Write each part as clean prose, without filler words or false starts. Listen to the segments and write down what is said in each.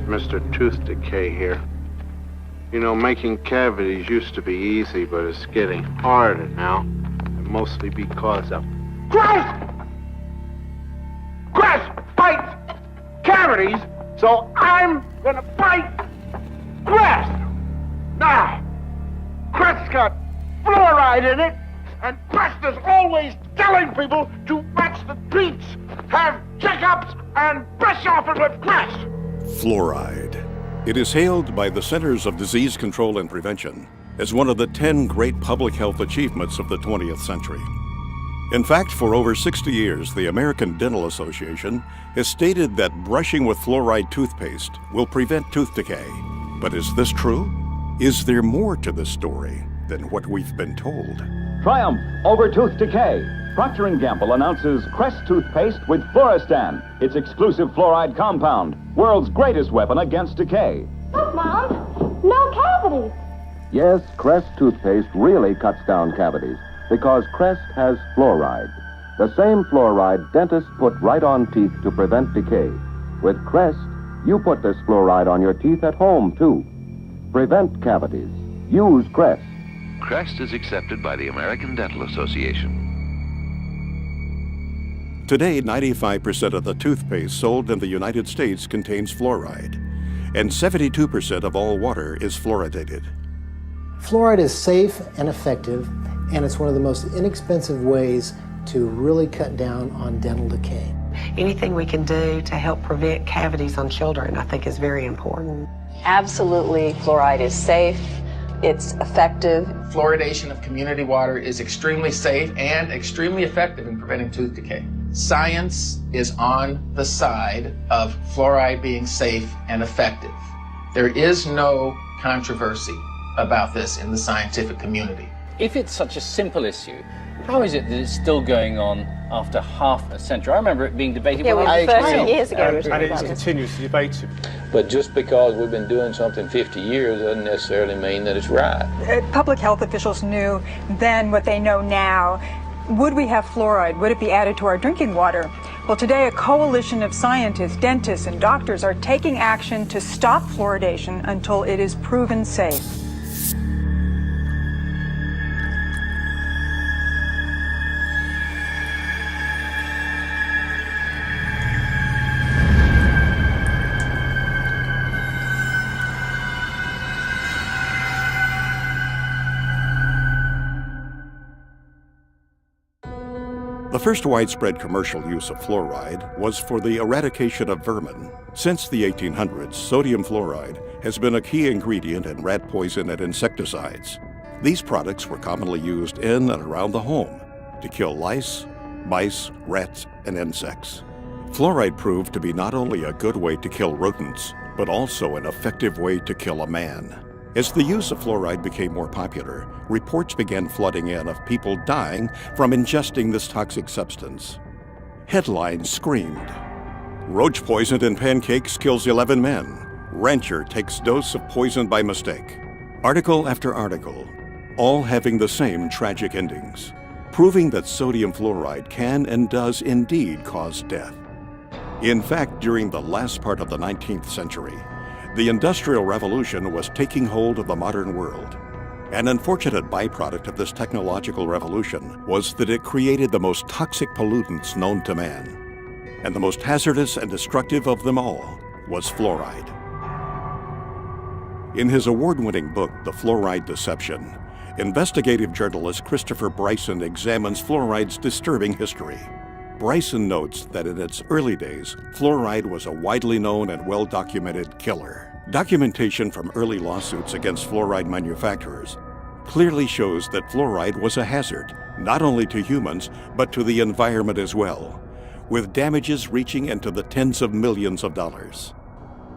Mr. Tooth Decay here. You know, making cavities used to be easy, but it's getting harder now. And mostly because of grass! Grass fights cavities, so I'm gonna fight grass! Now, grass got fluoride in it, and Crest is always telling people to watch the teats, have checkups, and brush off it with grass! Fluoride. It is hailed by the Centers of Disease Control and Prevention as one of the 10 great public health achievements of the 20th century. In fact, for over 60 years, the American Dental Association has stated that brushing with fluoride toothpaste will prevent tooth decay. But is this true? Is there more to this story than what we've been told? Triumph over tooth decay. Procter & Gamble announces Crest toothpaste with Fluoristan, its exclusive fluoride compound, world's greatest weapon against decay. Look, Mom, no cavities. Yes, Crest toothpaste really cuts down cavities because Crest has fluoride. The same fluoride dentists put right on teeth to prevent decay. With Crest, you put this fluoride on your teeth at home, too. Prevent cavities. Use Crest. Crest is accepted by the American Dental Association. Today, 95% of the toothpaste sold in the United States contains fluoride, and 72% of all water is fluoridated. Fluoride is safe and effective, and it's one of the most inexpensive ways to really cut down on dental decay. Anything we can do to help prevent cavities on children, I think, is very important. Absolutely, fluoride is safe. It's effective. Fluoridation of community water is extremely safe and extremely effective in preventing tooth decay. Science is on the side of fluoride being safe and effective. There is no controversy about this in the scientific community. If it's such a simple issue, how is it that it's still going on after half a century? I remember it being debated when I was 30 years ago. And it's continuously debated. But just because we've been doing something 50 years doesn't necessarily mean that it's right. Public health officials knew then what they know now. Would we have fluoride? Would it be added to our drinking water? Well, today a coalition of scientists, dentists, and doctors are taking action to stop fluoridation until it is proven safe. The first widespread commercial use of fluoride was for the eradication of vermin. Since the 1800s, sodium fluoride has been a key ingredient in rat poison and insecticides. These products were commonly used in and around the home to kill lice, mice, rats, and insects. Fluoride proved to be not only a good way to kill rodents, but also an effective way to kill a man. As the use of fluoride became more popular, reports began flooding in of people dying from ingesting this toxic substance. Headlines screamed, "Roach poisoned in pancakes kills 11 men. Rancher takes dose of poison by mistake." Article after article, all having the same tragic endings, proving that sodium fluoride can and does indeed cause death. In fact, during the last part of the 19th century, the Industrial Revolution was taking hold of the modern world. An unfortunate byproduct of this technological revolution was that it created the most toxic pollutants known to man. And the most hazardous and destructive of them all was fluoride. In his award-winning book, The Fluoride Deception, investigative journalist Christopher Bryson examines fluoride's disturbing history. Bryson notes that in its early days, fluoride was a widely known and well-documented killer. Documentation from early lawsuits against fluoride manufacturers clearly shows that fluoride was a hazard, not only to humans, but to the environment as well, with damages reaching into the tens of millions of dollars.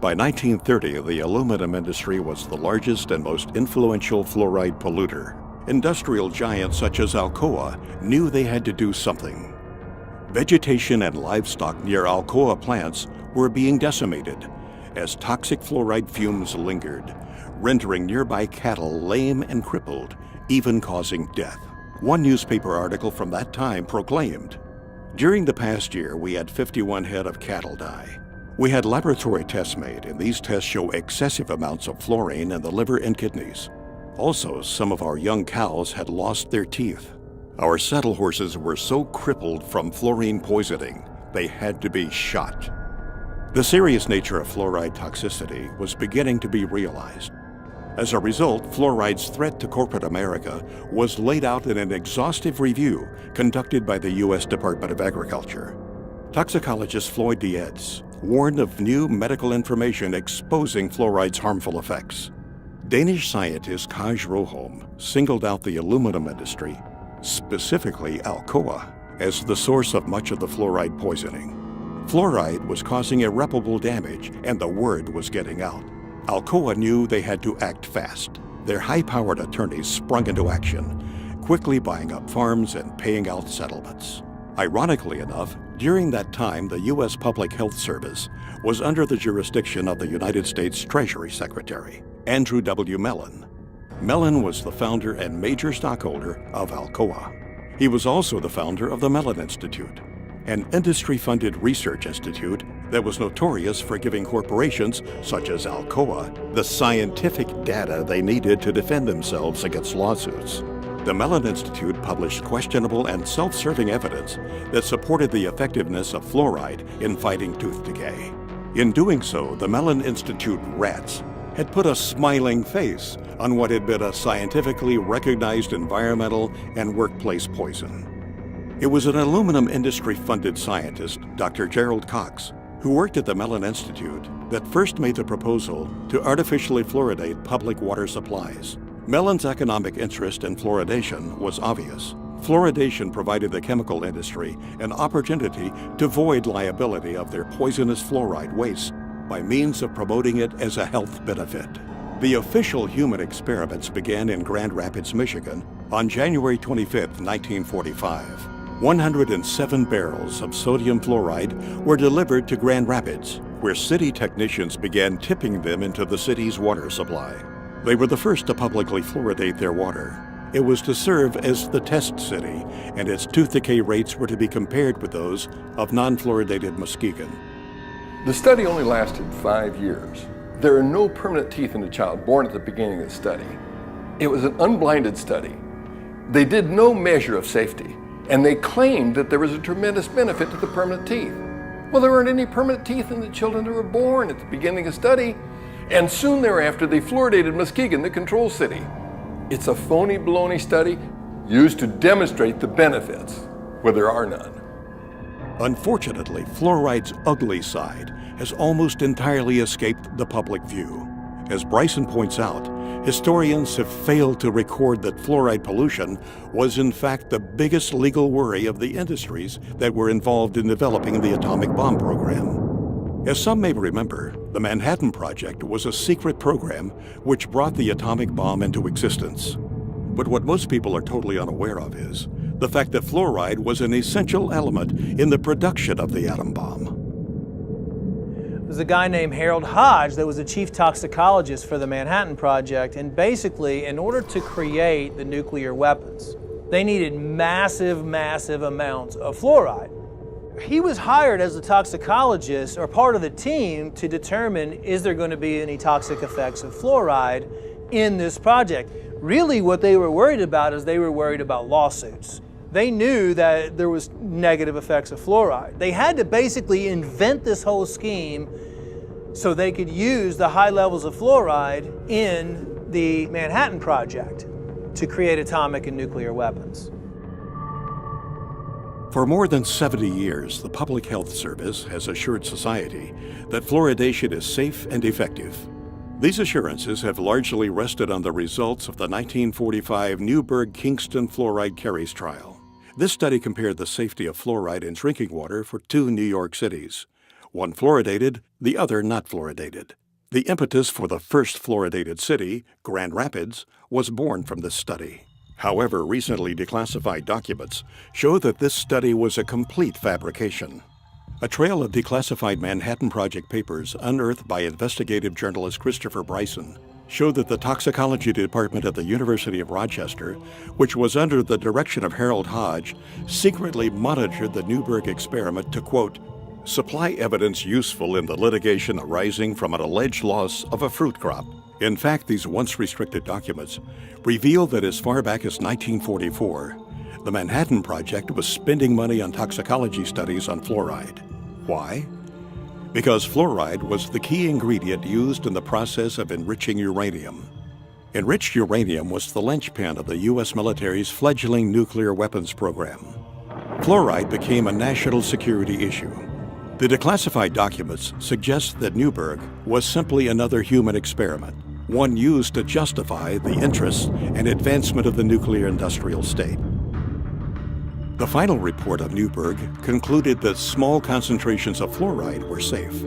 By 1930, the aluminum industry was the largest and most influential fluoride polluter. Industrial giants such as Alcoa knew they had to do something. Vegetation and livestock near Alcoa plants were being decimated as toxic fluoride fumes lingered, rendering nearby cattle lame and crippled, even causing death. One newspaper article from that time proclaimed, "During the past year, we had 51 head of cattle die. We had laboratory tests made, and these tests show excessive amounts of fluorine in the liver and kidneys. Also, some of our young cows had lost their teeth. Our saddle horses were so crippled from fluorine poisoning, they had to be shot. The serious nature of fluoride toxicity was beginning to be realized. As a result, fluoride's threat to corporate America was laid out in an exhaustive review conducted by the U.S. Department of Agriculture. Toxicologist Floyd Dietz warned of new medical information exposing fluoride's harmful effects. Danish scientist Kaj Roholm singled out the aluminum industry, specifically Alcoa, as the source of much of the fluoride poisoning. Fluoride was causing irreparable damage, and the word was getting out. Alcoa knew they had to act fast. Their high-powered attorneys sprung into action, quickly buying up farms and paying out settlements. Ironically enough, during that time, the U.S. Public Health Service was under the jurisdiction of the United States Treasury Secretary, Andrew W. Mellon. Mellon was the founder and major stockholder of Alcoa. He was also the founder of the Mellon Institute, an industry-funded research institute that was notorious for giving corporations such as Alcoa the scientific data they needed to defend themselves against lawsuits. The Mellon Institute published questionable and self-serving evidence that supported the effectiveness of fluoride in fighting tooth decay. In doing so, the Mellon Institute rats had put a smiling face on what had been a scientifically recognized environmental and workplace poison. It was an aluminum industry-funded scientist, Dr. Gerald Cox, who worked at the Mellon Institute, that first made the proposal to artificially fluoridate public water supplies. Mellon's economic interest in fluoridation was obvious. Fluoridation provided the chemical industry an opportunity to void liability of their poisonous fluoride waste by means of promoting it as a health benefit. The official human experiments began in Grand Rapids, Michigan on January 25, 1945. 107 barrels of sodium fluoride were delivered to Grand Rapids, where city technicians began tipping them into the city's water supply. They were the first to publicly fluoridate their water. It was to serve as the test city, and its tooth decay rates were to be compared with those of non-fluoridated Muskegon. The study only lasted 5 years. There are no permanent teeth in a child born at the beginning of the study. It was an unblinded study. They did no measure of safety, and they claimed that there was a tremendous benefit to the permanent teeth. Well, there weren't any permanent teeth in the children that were born at the beginning of the study, and soon thereafter they fluoridated Muskegon, the control city. It's a phony baloney study used to demonstrate the benefits, where there are none. Unfortunately, fluoride's ugly side has almost entirely escaped the public view. As Bryson points out, historians have failed to record that fluoride pollution was in fact the biggest legal worry of the industries that were involved in developing the atomic bomb program. As some may remember, the Manhattan Project was a secret program which brought the atomic bomb into existence. But what most people are totally unaware of is the fact that fluoride was an essential element in the production of the atom bomb. There was a guy named Harold Hodge that was the chief toxicologist for the Manhattan Project, and basically, in order to create the nuclear weapons, they needed massive, massive amounts of fluoride. He was hired as a toxicologist or part of the team to determine, is there going to be any toxic effects of fluoride in this project? Really what they were worried about is they were worried about lawsuits. They knew that there was negative effects of fluoride. They had to basically invent this whole scheme so they could use the high levels of fluoride in the Manhattan Project to create atomic and nuclear weapons. For more than 70 years, the Public Health Service has assured society that fluoridation is safe and effective. These assurances have largely rested on the results of the 1945 Newburgh-Kingston fluoride caries trial. This study compared the safety of fluoride in drinking water for 2 New York cities, one fluoridated, the other not fluoridated. The impetus for the first fluoridated city, Grand Rapids, was born from this study. However, recently declassified documents show that this study was a complete fabrication. A trail of declassified Manhattan Project papers unearthed by investigative journalist Christopher Bryson showed that the toxicology department at the University of Rochester, which was under the direction of Harold Hodge, secretly monitored the Newburgh experiment to, quote, supply evidence useful in the litigation arising from an alleged loss of a fruit crop. In fact, these once restricted documents reveal that as far back as 1944, the Manhattan Project was spending money on toxicology studies on fluoride. Why? Because fluoride was the key ingredient used in the process of enriching uranium. Enriched uranium was the linchpin of the U.S. military's fledgling nuclear weapons program. Fluoride became a national security issue. The declassified documents suggest that Newberg was simply another human experiment, one used to justify the interests and advancement of the nuclear industrial state. The final report of Newberg concluded that small concentrations of fluoride were safe.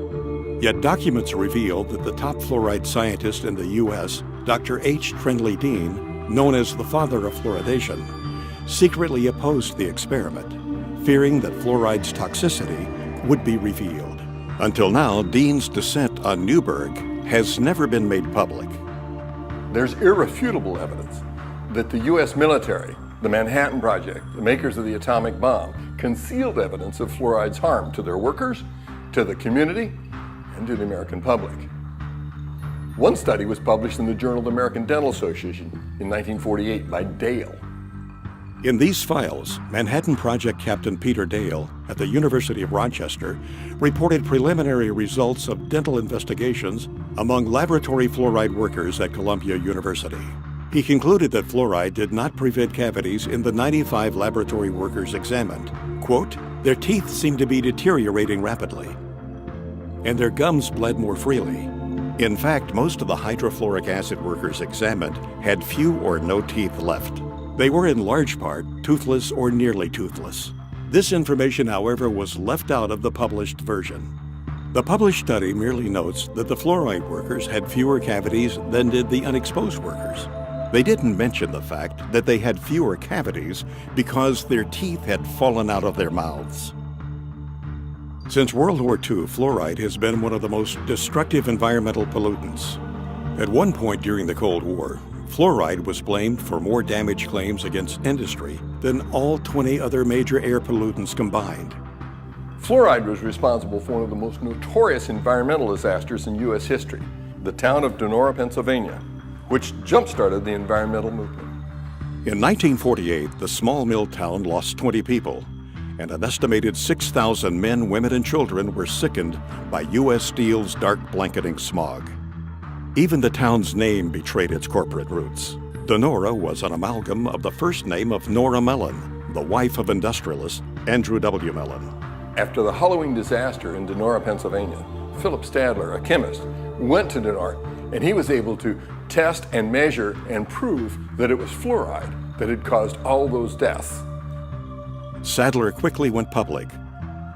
Yet documents reveal that the top fluoride scientist in the U.S., Dr. H. Trendley Dean, known as the father of fluoridation, secretly opposed the experiment, fearing that fluoride's toxicity would be revealed. Until now, Dean's dissent on Newberg has never been made public. There's irrefutable evidence that the U.S. military, the Manhattan Project, the makers of the atomic bomb, concealed evidence of fluoride's harm to their workers, to the community, and to the American public. One study was published in the Journal of the American Dental Association in 1948 by Dale. In these files, Manhattan Project Captain Peter Dale at the University of Rochester reported preliminary results of dental investigations among laboratory fluoride workers at Columbia University. He concluded that fluoride did not prevent cavities in the 95 laboratory workers examined. Quote, "Their teeth seemed to be deteriorating rapidly, and their gums bled more freely. In fact, most of the hydrofluoric acid workers examined had few or no teeth left. They were in large part toothless or nearly toothless. This information, however, was left out of the published version. The published study merely notes that the fluoride workers had fewer cavities than did the unexposed workers. They didn't mention the fact that they had fewer cavities because their teeth had fallen out of their mouths." Since World War II, fluoride has been one of the most destructive environmental pollutants. At one point during the Cold War, fluoride was blamed for more damage claims against industry than all 20 other major air pollutants combined. Fluoride was responsible for one of the most notorious environmental disasters in U.S. history, the town of Donora, Pennsylvania, which jump-started the environmental movement. In 1948, the small mill town lost 20 people, and an estimated 6,000 men, women, and children were sickened by U.S. Steel's dark blanketing smog. Even the town's name betrayed its corporate roots. Donora was an amalgam of the first name of Nora Mellon, the wife of industrialist Andrew W. Mellon. After the Halloween disaster in Donora, Pennsylvania, Philip Stadler, a chemist, went to Donora, and he was able to test and measure and prove that it was fluoride that had caused all those deaths. Sadler quickly went public.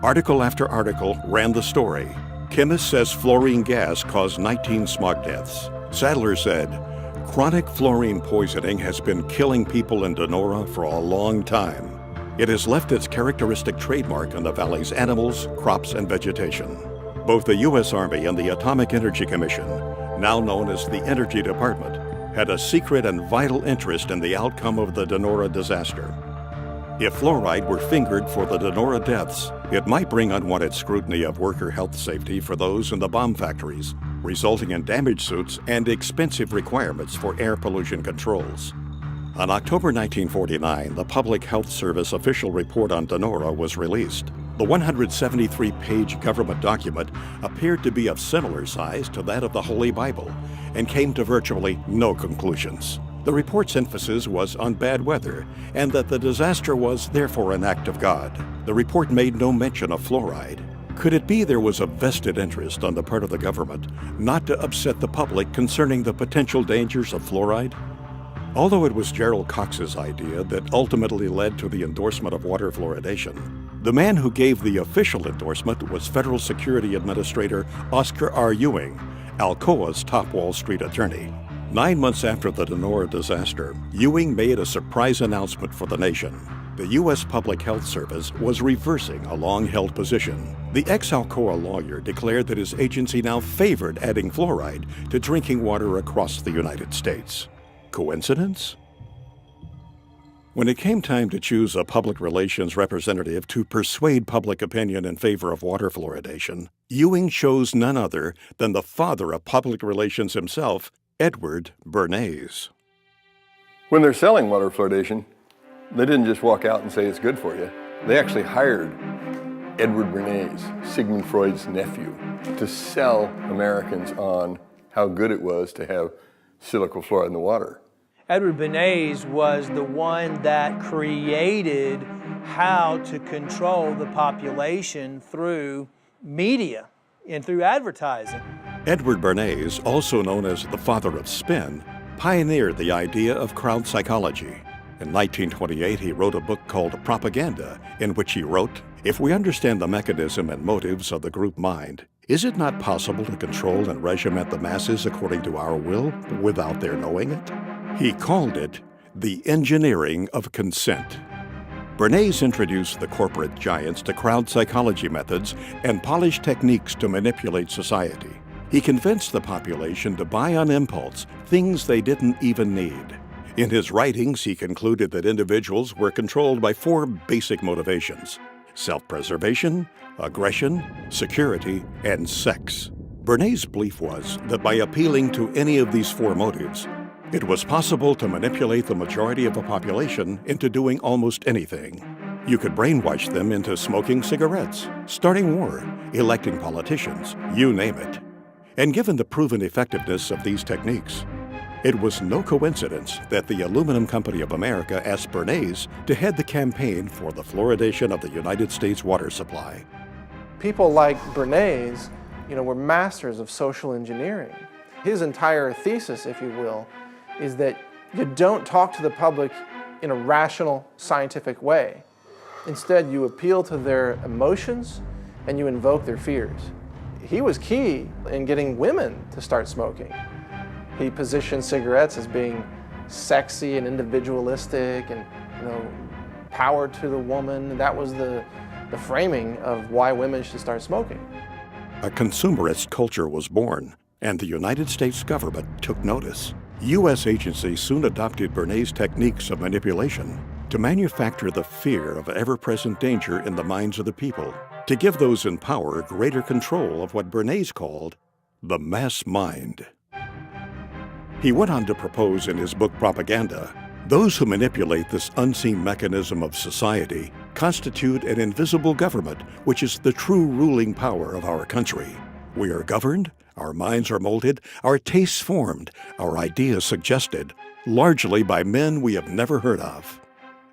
Article after article ran the story. Chemist says fluorine gas caused 19 smog deaths. Sadler said, "Chronic fluorine poisoning has been killing people in Donora for a long time. It has left its characteristic trademark on the valley's animals, crops, and vegetation." Both the U.S. Army and the Atomic Energy Commission, now known as the Energy Department, had a secret and vital interest in the outcome of the Donora disaster. If fluoride were fingered for the Donora deaths, it might bring unwanted scrutiny of worker health safety for those in the bomb factories, resulting in damage suits and expensive requirements for air pollution controls. On October 1949, the Public Health Service official report on Donora was released. The 173-page government document appeared to be of similar size to that of the Holy Bible and came to virtually no conclusions. The report's emphasis was on bad weather and that the disaster was therefore an act of God. The report made no mention of fluoride. Could it be there was a vested interest on the part of the government not to upset the public concerning the potential dangers of fluoride? Although it was Gerald Cox's idea that ultimately led to the endorsement of water fluoridation, the man who gave the official endorsement was Federal Security Administrator Oscar R. Ewing, Alcoa's top Wall Street attorney. 9 months after the Donora disaster, Ewing made a surprise announcement for the nation. The U.S. Public Health Service was reversing a long-held position. The ex-Alcoa lawyer declared that his agency now favored adding fluoride to drinking water across the United States. Coincidence? When it came time to choose a public relations representative to persuade public opinion in favor of water fluoridation, Ewing chose none other than the father of public relations himself, Edward Bernays. When they're selling water fluoridation, they didn't just walk out and say it's good for you. They actually hired Edward Bernays, Sigmund Freud's nephew, to sell Americans on how good it was to have silicon fluoride in the water. Edward Bernays was the one that created how to control the population through media and through advertising. Edward Bernays, also known as the father of spin, pioneered the idea of crowd psychology. In 1928, he wrote a book called Propaganda, in which he wrote, "If we understand the mechanism and motives of the group mind, is it not possible to control and regiment the masses according to our will without their knowing it?" He called it the engineering of consent. Bernays introduced the corporate giants to crowd psychology methods and polished techniques to manipulate society. He convinced the population to buy on impulse things they didn't even need. In his writings, he concluded that individuals were controlled by 4 basic motivations: self-preservation, aggression, security, and sex. Bernays' belief was that by appealing to any of these 4 motives, it was possible to manipulate the majority of a population into doing almost anything. You could brainwash them into smoking cigarettes, starting war, electing politicians, you name it. And given the proven effectiveness of these techniques, it was no coincidence that the Aluminum Company of America asked Bernays to head the campaign for the fluoridation of the United States water supply. People like Bernays, were masters of social engineering. His entire thesis, if you will, is that you don't talk to the public in a rational, scientific way. Instead, you appeal to their emotions and you invoke their fears. He was key in getting women to start smoking. He positioned cigarettes as being sexy and individualistic and, power to the woman. That was the framing of why women should start smoking. A consumerist culture was born, and the United States government took notice. U.S. agencies soon adopted Bernays' techniques of manipulation to manufacture the fear of ever-present danger in the minds of the people, to give those in power greater control of what Bernays called the mass mind. He went on to propose in his book Propaganda, those who manipulate this unseen mechanism of society constitute an invisible government, which is the true ruling power of our country. We are governed, our minds are molded, our tastes formed, our ideas suggested, largely by men we have never heard of.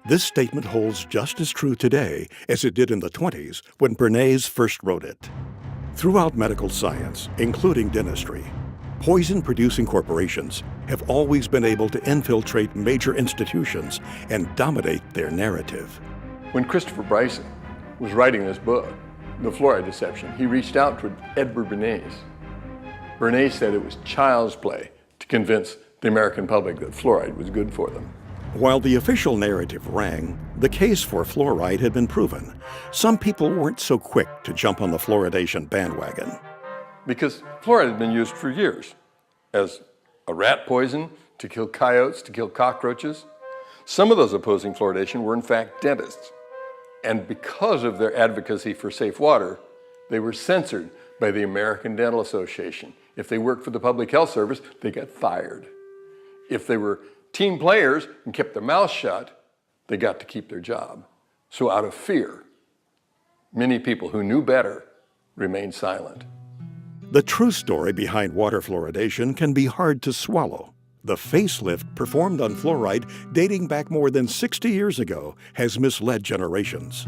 This statement holds just as true today as it did in the 20s when Bernays first wrote it. Throughout medical science, including dentistry, poison-producing corporations have always been able to infiltrate major institutions and dominate their narrative. When Christopher Bryson was writing this book, The Fluoride Deception, he reached out to Edward Bernays. Bernays said it was child's play to convince the American public that fluoride was good for them. While the official narrative rang, the case for fluoride had been proven. Some people weren't so quick to jump on the fluoridation bandwagon. Because fluoride had been used for years as a rat poison, to kill coyotes, to kill cockroaches. Some of those opposing fluoridation were in fact dentists. And because of their advocacy for safe water, they were censored by the American Dental Association. If they worked for the Public Health Service, they got fired. If they were team players and kept their mouths shut, they got to keep their job. So out of fear, many people who knew better remained silent. The true story behind water fluoridation can be hard to swallow. The facelift performed on fluoride dating back more than 60 years ago has misled generations.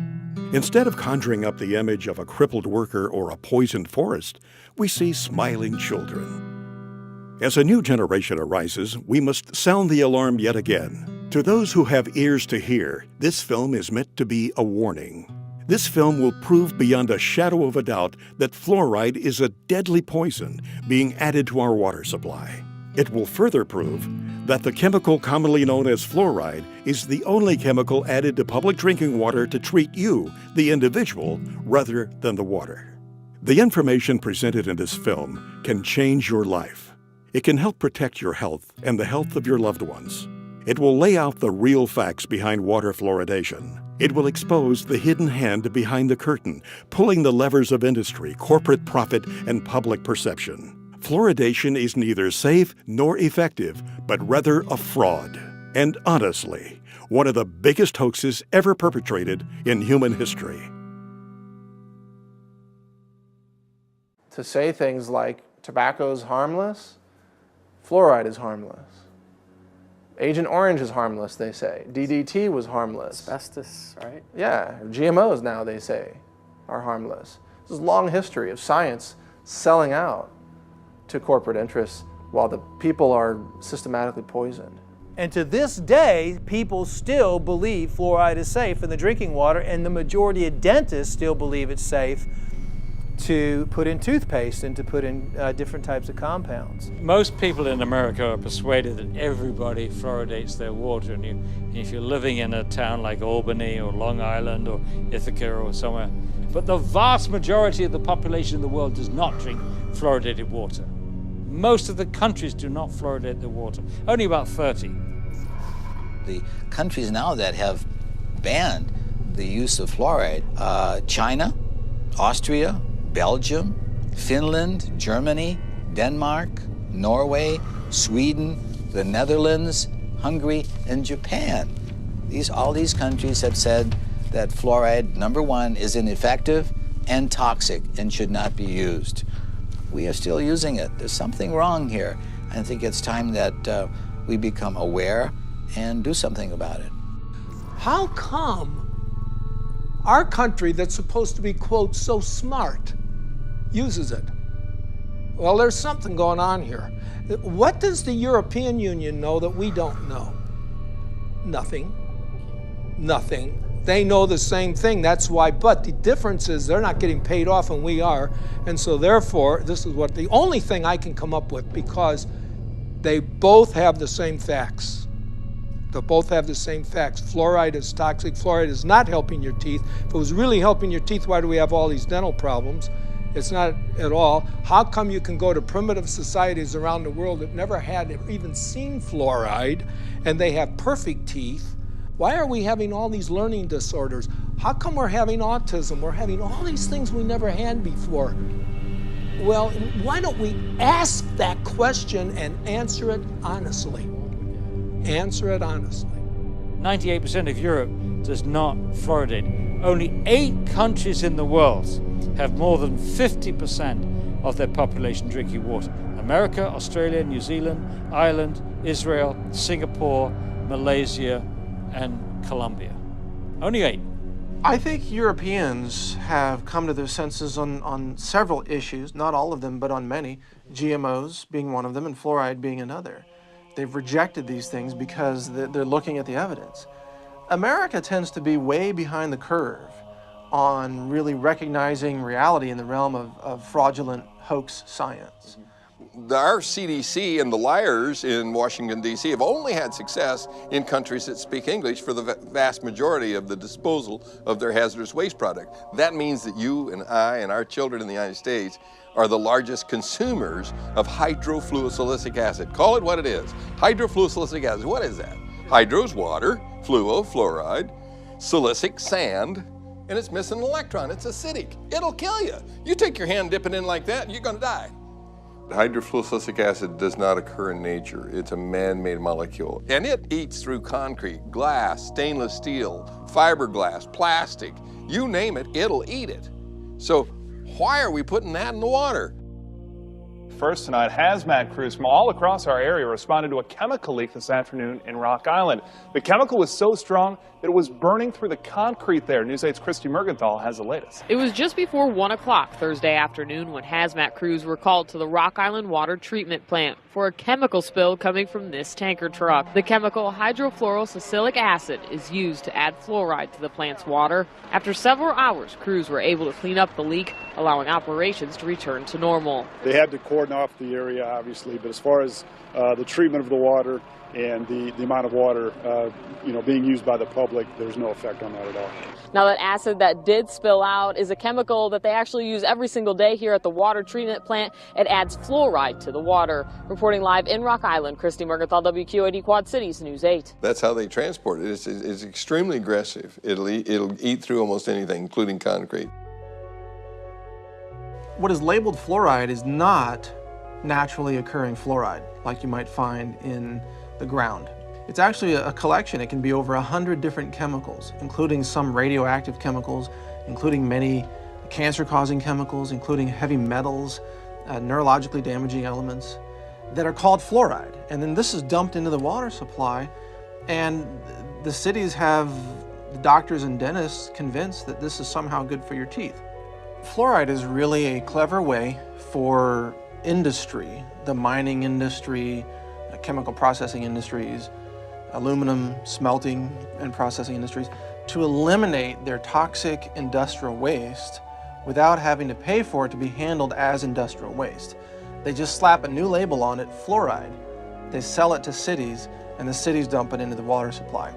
Instead of conjuring up the image of a crippled worker or a poisoned forest, we see smiling children. As a new generation arises, we must sound the alarm yet again. To those who have ears to hear, this film is meant to be a warning. This film will prove beyond a shadow of a doubt that fluoride is a deadly poison being added to our water supply. It will further prove that the chemical commonly known as fluoride is the only chemical added to public drinking water to treat you, the individual, rather than the water. The information presented in this film can change your life. It can help protect your health and the health of your loved ones. It will lay out the real facts behind water fluoridation. It will expose the hidden hand behind the curtain, pulling the levers of industry, corporate profit, and public perception. Fluoridation is neither safe nor effective, but rather a fraud. And honestly, one of the biggest hoaxes ever perpetrated in human history. To say things like tobacco is harmless, fluoride is harmless. Agent Orange is harmless, they say. DDT was harmless. Asbestos, right? Yeah, GMOs now, they say, are harmless. This is a long history of science selling out to corporate interests while the people are systematically poisoned. And to this day, people still believe fluoride is safe in the drinking water, and the majority of dentists still believe it's safe to put in toothpaste and to put in different types of compounds. Most people in America are persuaded that everybody fluoridates their water, and if you're living in a town like Albany or Long Island or Ithaca or somewhere, but the vast majority of the population in the world does not drink fluoridated water. Most of the countries do not fluoridate their water, only about 30. The countries now that have banned the use of fluoride, China, Austria, Belgium, Finland, Germany, Denmark, Norway, Sweden, the Netherlands, Hungary, and Japan. All these countries have said that fluoride, number one, is ineffective and toxic and should not be used. We are still using it. There's something wrong here. I think it's time that we become aware and do something about it. How come our country that's supposed to be, quote, so smart, uses it? Well, there's something going on here. What does the European Union know that we don't know? Nothing. Nothing. They know the same thing, that's why, but the difference is they're not getting paid off and we are, and so therefore, this is what the only thing I can come up with, because they both have the same facts. They both have the same facts. Fluoride is toxic. Fluoride is not helping your teeth. If it was really helping your teeth, why do we have all these dental problems? It's not at all. How come you can go to primitive societies around the world that never had even seen fluoride, and they have perfect teeth? Why are we having all these learning disorders? How come we're having autism? We're having all these things we never had before. Well, why don't we ask that question and answer it honestly? Answer it honestly. 98% of Europe does not fluoridate. Only 8 countries in the world have more than 50% of their population drinking water. America, Australia, New Zealand, Ireland, Israel, Singapore, Malaysia, and Colombia. Only 8. I think Europeans have come to their senses on several issues, not all of them, but on many, GMOs being one of them and fluoride being another. They've rejected these things because they're looking at the evidence. America tends to be way behind the curve on really recognizing reality in the realm of fraudulent hoax science. Our CDC and the liars in Washington, D.C. have only had success in countries that speak English for the vast majority of the disposal of their hazardous waste product. That means that you and I and our children in the United States are the largest consumers of hydrofluosilicic acid. Call it what it is. Hydrofluosilicic acid, what is that? Hydro's water, fluo, fluoride, silicic, sand, and it's missing an electron. It's acidic. It'll kill you. You take your hand, dip it in like that, and you're gonna die. Hydrofluosilicic acid does not occur in nature. It's a man-made molecule. And it eats through concrete, glass, stainless steel, fiberglass, plastic. You name it, it'll eat it. So why are we putting that in the water? First tonight, hazmat crews from all across our area responded to a chemical leak this afternoon in Rock Island. The chemical was so strong that it was burning through the concrete there. News 8's Christy Mergenthal has the latest. It was just before 1 o'clock Thursday afternoon when hazmat crews were called to the Rock Island water treatment plant for a chemical spill coming from this tanker truck. The chemical hydrofluorosilicic acid is used to add fluoride to the plant's water. After several hours, crews were able to clean up the leak, allowing operations to return to normal. They had to coordinate cordon off the area, obviously, but as far as the treatment of the water and the amount of water being used by the public, there's no effect on that at all. Now, that acid that did spill out is a chemical that they actually use every single day here at the water treatment plant. It adds fluoride to the water. Reporting live in Rock Island, Christy Mergenthal, WQAD Quad Cities News 8. That's how they transport it. It's extremely aggressive. It'll eat through almost anything, including concrete. What is labeled fluoride is not naturally occurring fluoride like you might find in the ground. It's actually a collection. It can be over 100 different chemicals, including some radioactive chemicals, including many cancer-causing chemicals, including heavy metals, neurologically damaging elements that are called fluoride. And then this is dumped into the water supply, and the cities have the doctors and dentists convinced that this is somehow good for your teeth. Fluoride is really a clever way for industry, the mining industry, chemical processing industries, aluminum smelting and processing industries, to eliminate their toxic industrial waste without having to pay for it to be handled as industrial waste. They just slap a new label on it, fluoride. They sell it to cities, and the cities dump it into the water supply.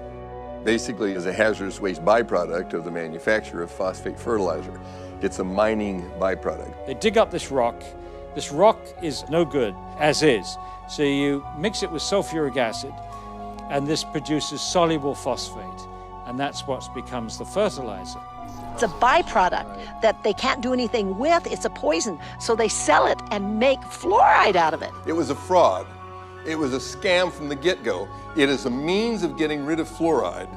Basically, it's a hazardous waste byproduct of the manufacture of phosphate fertilizer. It's a mining byproduct. They dig up this rock. This rock is no good as is. So you mix it with sulfuric acid, and this produces soluble phosphate, and that's what becomes the fertilizer. It's a byproduct that they can't do anything with. It's a poison, so they sell it and make fluoride out of it. It was a fraud. It was a scam from the get-go. It is a means of getting rid of fluoride.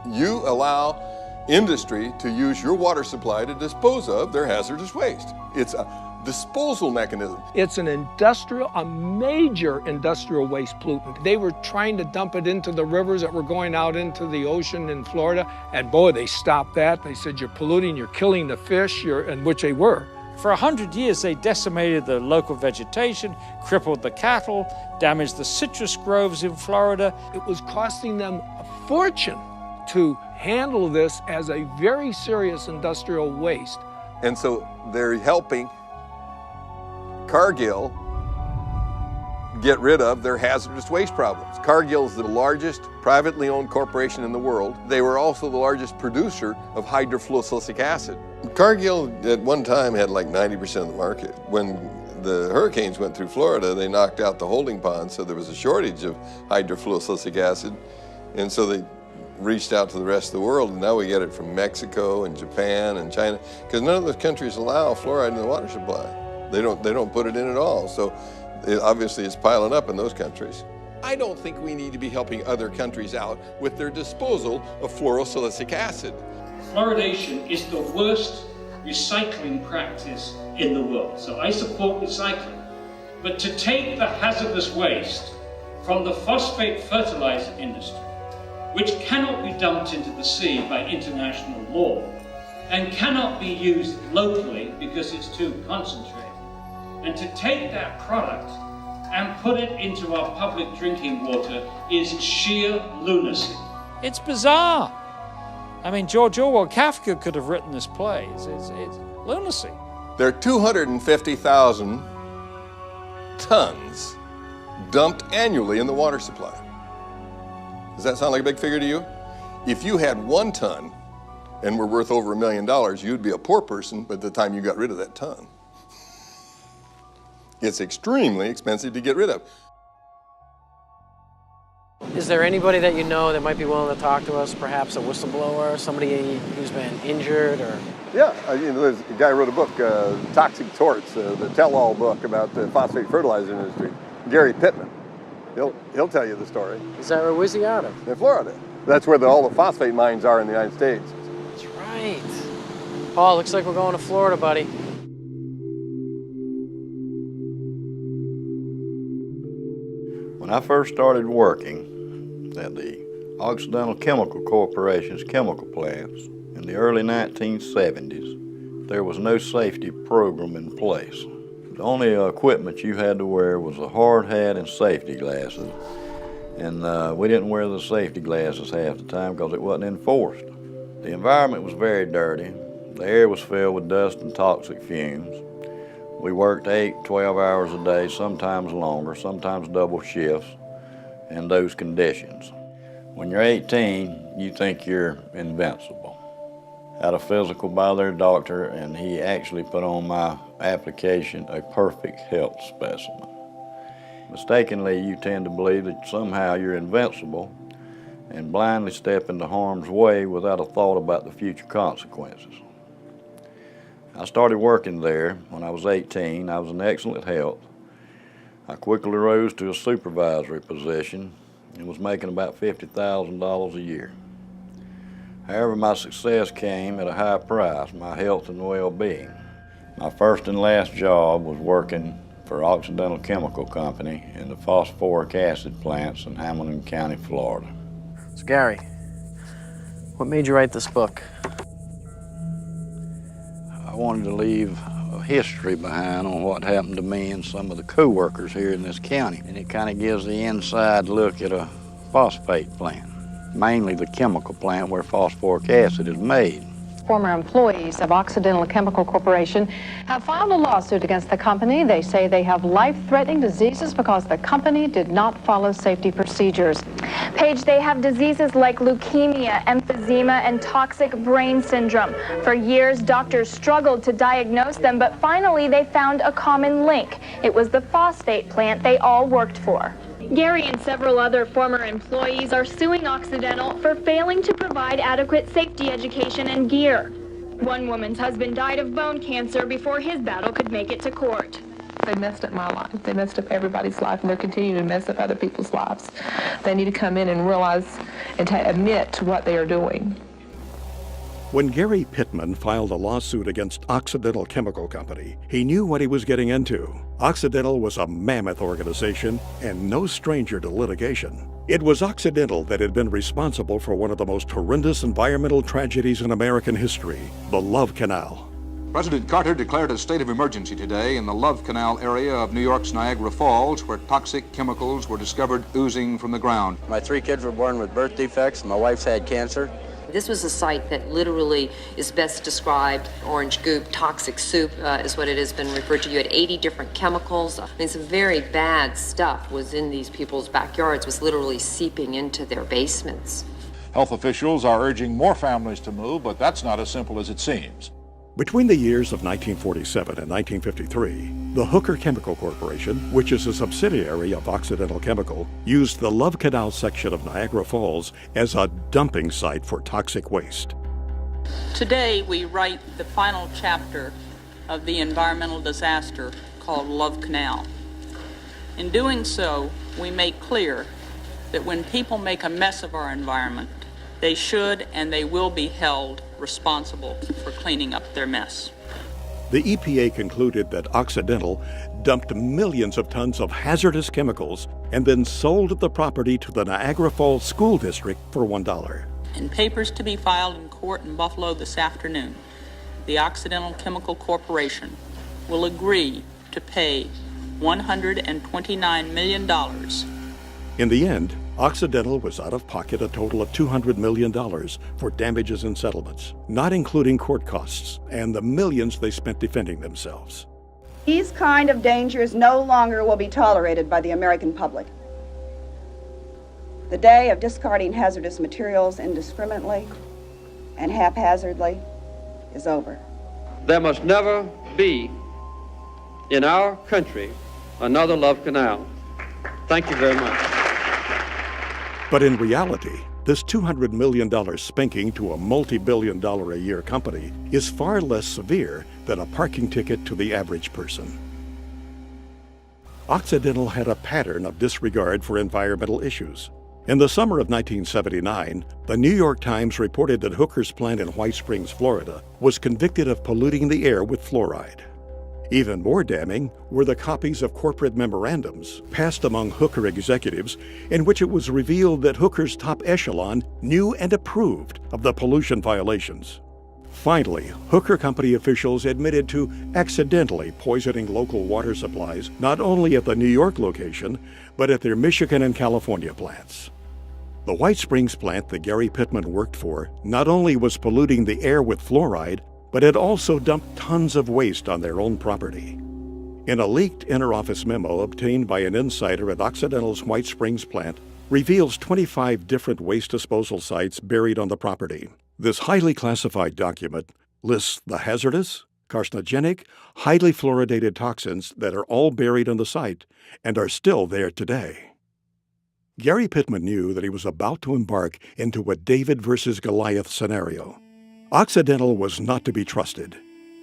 You allow industry to use your water supply to dispose of their hazardous waste. It's a disposal mechanism. It's a major industrial waste pollutant. They were trying to dump it into the rivers that were going out into the ocean in Florida, and boy, they stopped that. They said, you're polluting, you're killing the fish, and which they were. For 100 years, they decimated the local vegetation, crippled the cattle, damaged the citrus groves in Florida. It was costing them a fortune to handle this as a very serious industrial waste. And so they're helping Cargill get rid of their hazardous waste problems. Cargill is the largest privately owned corporation in the world. They were also the largest producer of hydrofluorosilicic acid. Cargill at one time had like 90% of the market. When the hurricanes went through Florida, they knocked out the holding ponds, so there was a shortage of hydrofluorosilicic acid. And so they reached out to the rest of the world, and now we get it from Mexico and Japan and China, because none of those countries allow fluoride in the water supply. They don't put it in at all. So it obviously is piling up in those countries. I don't think we need to be helping other countries out with their disposal of fluorosilicic acid. Fluoridation is the worst recycling practice in the world. So I support recycling. But to take the hazardous waste from the phosphate fertilizer industry, which cannot be dumped into the sea by international law, and cannot be used locally because it's too concentrated, and to take that product and put it into our public drinking water is sheer lunacy. It's bizarre. I mean, George Orwell, Kafka could have written this play. It's lunacy. There are 250,000 tons dumped annually in the water supply. Does that sound like a big figure to you? If you had 1 ton and were worth over $1 million, you'd be a poor person by the time you got rid of that ton. It's extremely expensive to get rid of. Is there anybody that you know that might be willing to talk to us, perhaps a whistleblower, somebody who's been injured or? Yeah, there's a guy who wrote a book, Toxic Torts, the tell-all book about the phosphate fertilizer industry, Gary Pittman. He'll tell you the story. Is that where's he out of? In Florida. That's where all the phosphate mines are in the United States. That's right. Paul, looks like we're going to Florida, buddy. When I first started working at the Occidental Chemical Corporation's chemical plants in the early 1970s, there was no safety program in place. The only equipment you had to wear was a hard hat and safety glasses. And we didn't wear the safety glasses half the time because it wasn't enforced. The environment was very dirty. The air was filled with dust and toxic fumes. We worked 8, 12 hours a day, sometimes longer, sometimes double shifts in those conditions. When you're 18, you think you're invincible. Had a physical by their doctor, and he actually put on my application a perfect health specimen. Mistakenly, you tend to believe that somehow you're invincible and blindly step into harm's way without a thought about the future consequences. I started working there when I was 18. I was in excellent health. I quickly rose to a supervisory position and was making about $50,000 a year. However, my success came at a high price, my health and well-being. My first and last job was working for Occidental Chemical Company in the phosphoric acid plants in Hamilton County, Florida. So Gary, what made you write this book? I wanted to leave a history behind on what happened to me and some of the co-workers here in this county. And it kind of gives the inside look at a phosphate plant, mainly the chemical plant where phosphoric acid is made. Former employees of Occidental Chemical Corporation have filed a lawsuit against the company. They say they have life-threatening diseases because the company did not follow safety procedures. Paige, they have diseases like leukemia, emphysema, and toxic brain syndrome. For years, doctors struggled to diagnose them, but finally they found a common link. It was the phosphate plant they all worked for. Gary and several other former employees are suing Occidental for failing to provide adequate safety education and gear. One woman's husband died of bone cancer before his battle could make it to court. They messed up my life. They messed up everybody's life, and they're continuing to mess up other people's lives. They need to come in and realize and admit to what they are doing. When Gary Pittman filed a lawsuit against Occidental Chemical Company, he knew what he was getting into. Occidental was a mammoth organization and no stranger to litigation. It was Occidental that had been responsible for one of the most horrendous environmental tragedies in American history, the Love Canal. President Carter declared a state of emergency today in the Love Canal area of New York's Niagara Falls, where toxic chemicals were discovered oozing from the ground. My 3 kids were born with birth defects. My wife's had cancer. This was a site that literally is best described, orange goop, toxic soup is what it has been referred to. You had 80 different chemicals. I mean, some very bad stuff was in these people's backyards, was literally seeping into their basements. Health officials are urging more families to move, but that's not as simple as it seems. Between the years of 1947 and 1953, the Hooker Chemical Corporation, which is a subsidiary of Occidental Chemical, used the Love Canal section of Niagara Falls as a dumping site for toxic waste. Today, we write the final chapter of the environmental disaster called Love Canal. In doing so, we make clear that when people make a mess of our environment, they should and they will be held responsible for cleaning up their mess. The EPA concluded that Occidental dumped millions of tons of hazardous chemicals and then sold the property to the Niagara Falls School District for $1. In papers to be filed in court in Buffalo this afternoon, the Occidental Chemical Corporation will agree to pay $129 million. In the end, Occidental was out of pocket a total of $200 million for damages and settlements, not including court costs and the millions they spent defending themselves. These kind of dangers no longer will be tolerated by the American public. The day of discarding hazardous materials indiscriminately and haphazardly is over. There must never be in our country another Love Canal. Thank you very much. But in reality, this $200 million spanking to a multi-billion-dollar a year company is far less severe than a parking ticket to the average person. Occidental had a pattern of disregard for environmental issues. In the summer of 1979, the New York Times reported that Hooker's plant in White Springs, Florida, was convicted of polluting the air with fluoride. Even more damning were the copies of corporate memorandums passed among Hooker executives in which it was revealed that Hooker's top echelon knew and approved of the pollution violations. Finally, Hooker Company officials admitted to accidentally poisoning local water supplies not only at the New York location, but at their Michigan and California plants. The White Springs plant that Gary Pittman worked for not only was polluting the air with fluoride, but had also dumped tons of waste on their own property. In a leaked inter-office memo obtained by an insider at Occidental's White Springs plant, reveals 25 different waste disposal sites buried on the property. This highly classified document lists the hazardous, carcinogenic, highly fluoridated toxins that are all buried on the site and are still there today. Gary Pittman knew that he was about to embark into a David versus Goliath scenario. Occidental was not to be trusted.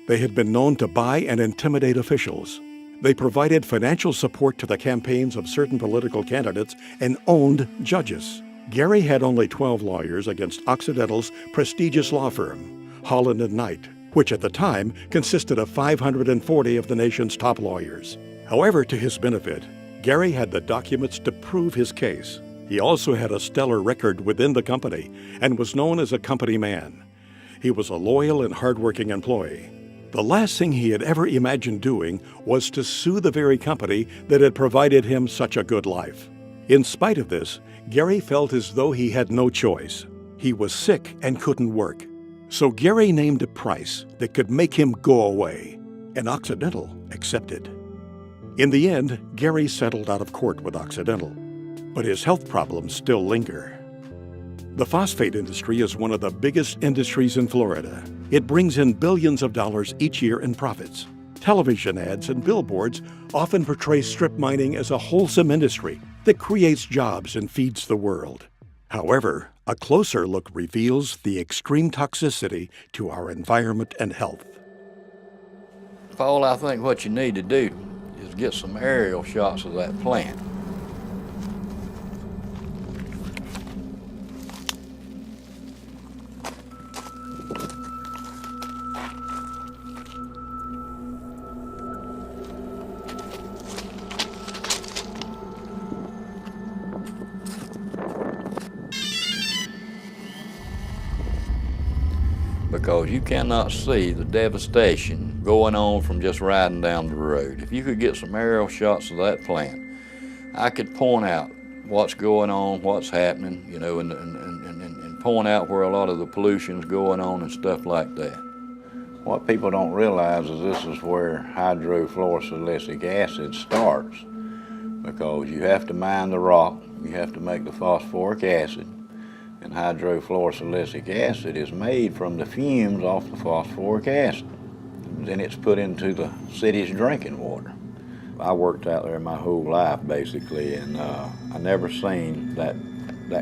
They had been known to buy and intimidate officials. They provided financial support to the campaigns of certain political candidates and owned judges. Gary had only 12 lawyers against Occidental's prestigious law firm, Holland & Knight, which at the time consisted of 540 of the nation's top lawyers. However, to his benefit, Gary had the documents to prove his case. He also had a stellar record within the company and was known as a company man. He was a loyal and hardworking employee. The last thing he had ever imagined doing was to sue the very company that had provided him such a good life. In spite of this, Gary felt as though he had no choice. He was sick and couldn't work. So Gary named a price that could make him go away, and Occidental accepted. In the end, Gary settled out of court with Occidental, but his health problems still linger. The phosphate industry is one of the biggest industries in Florida. It brings in billions of dollars each year in profits. Television ads and billboards often portray strip mining as a wholesome industry that creates jobs and feeds the world. However, a closer look reveals the extreme toxicity to our environment and health. Paul, I think what you need to do is get some aerial shots of that plant. Because you cannot see the devastation going on from just riding down the road. If you could get some aerial shots of that plant, I could point out what's going on, what's happening, you know, and point out where a lot of the pollution's going on and stuff like that. What people don't realize is this is where hydrofluorosilicic acid starts, because you have to mine the rock, you have to make the phosphoric acid, and hydrofluorosilicic acid is made from the fumes off the phosphoric acid. Then it's put into the city's drinking water. I worked out there my whole life, basically, and I never seen that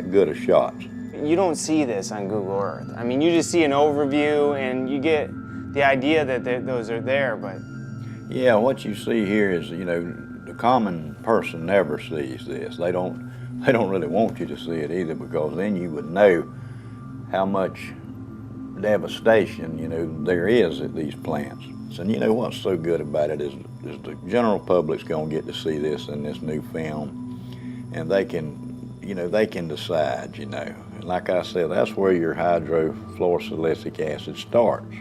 good of shots. You don't see this on Google Earth. I mean, you just see an overview and you get the idea that those are there, but... Yeah, what you see here is, you know, the common person never sees this. They don't really want you to see it either, because then you would know how much devastation, you know, there is at these plants. And you know what's so good about it is the general public's going to get to see this in this new film, and they can, you know, they can decide, you know. And like I said, that's where your hydrofluorosilicic acid starts.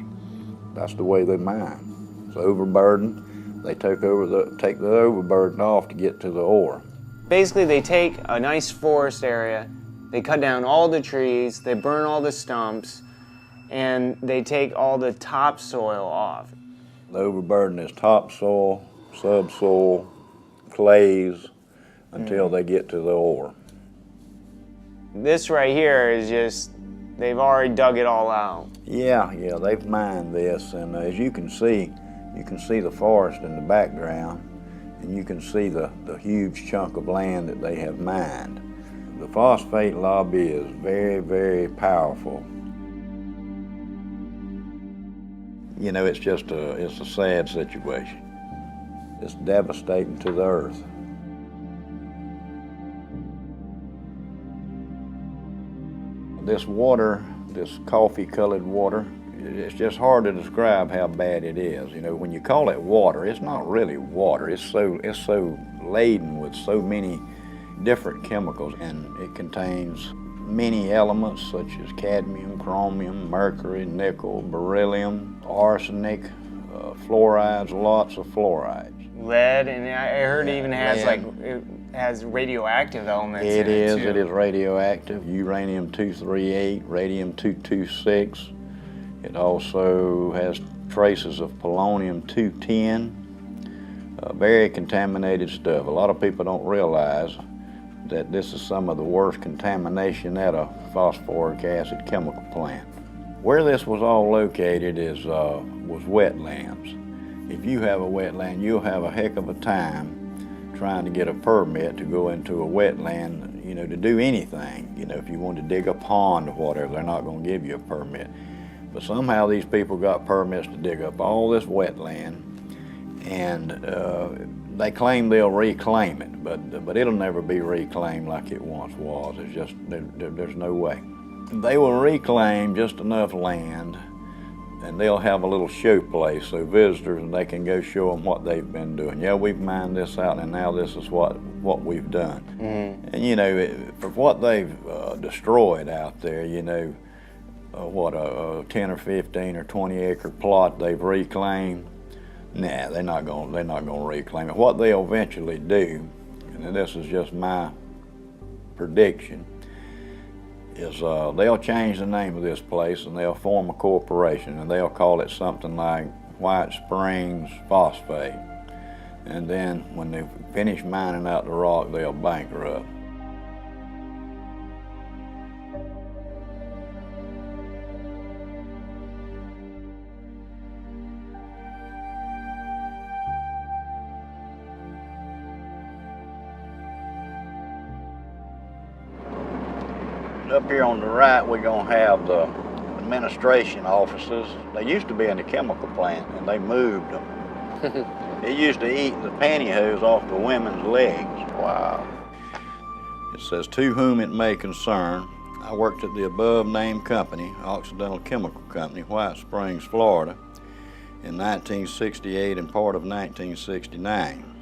That's the way they mine. It's overburdened. They take the overburden off to get to the ore. Basically, they take a nice forest area, they cut down all the trees, they burn all the stumps, and they take all the topsoil off. The overburden is topsoil, subsoil, clays, until they get to the ore. This right here is just, they've already dug it all out. Yeah, they've mined this, and as you can see the forest in the background, and you can see the huge chunk of land that they have mined. The phosphate lobby is very, very powerful. You know, it's a sad situation. It's devastating to the earth. This water, this coffee-colored water, it's just hard to describe how bad it is. You know, when you call it water, it's not really water. It's so laden with so many different chemicals, and it contains many elements such as cadmium, chromium, mercury, nickel, beryllium, arsenic, fluorides, lots of fluorides. Lead, and I heard it even has it has radioactive elements in it too. It is radioactive. Uranium-238, radium-226. It also has traces of polonium-210, very contaminated stuff. A lot of people don't realize that this is some of the worst contamination at a phosphoric acid chemical plant. Where this was all located was wetlands. If you have a wetland, you'll have a heck of a time trying to get a permit to go into a wetland, you know, to do anything. You know, if you want to dig a pond or whatever, they're not going to give you a permit. But somehow these people got permits to dig up all this wetland, and they claim they'll reclaim it, but it'll never be reclaimed like it once was. It's just, there's no way. They will reclaim just enough land, and they'll have a little show place so visitors, and they can go show them what they've been doing. Yeah, we've mined this out, and now this is what we've done. Mm-hmm. And you know, for what they've destroyed out there, you know, a 10 or 15 or 20 acre plot they've reclaimed. Nah, they're not gonna reclaim it. What they'll eventually do, and this is just my prediction, is they'll change the name of this place and they'll form a corporation, and they'll call it something like White Springs Phosphate. And then when they finish mining out the rock, they'll bankrupt. Up here on the right, we're going to have the administration offices. They used to be in the chemical plant, and they moved them. They used to eat the pantyhose off the women's legs. Wow. It says, "To whom it may concern, I worked at the above-named company, Occidental Chemical Company, White Springs, Florida, in 1968 and part of 1969.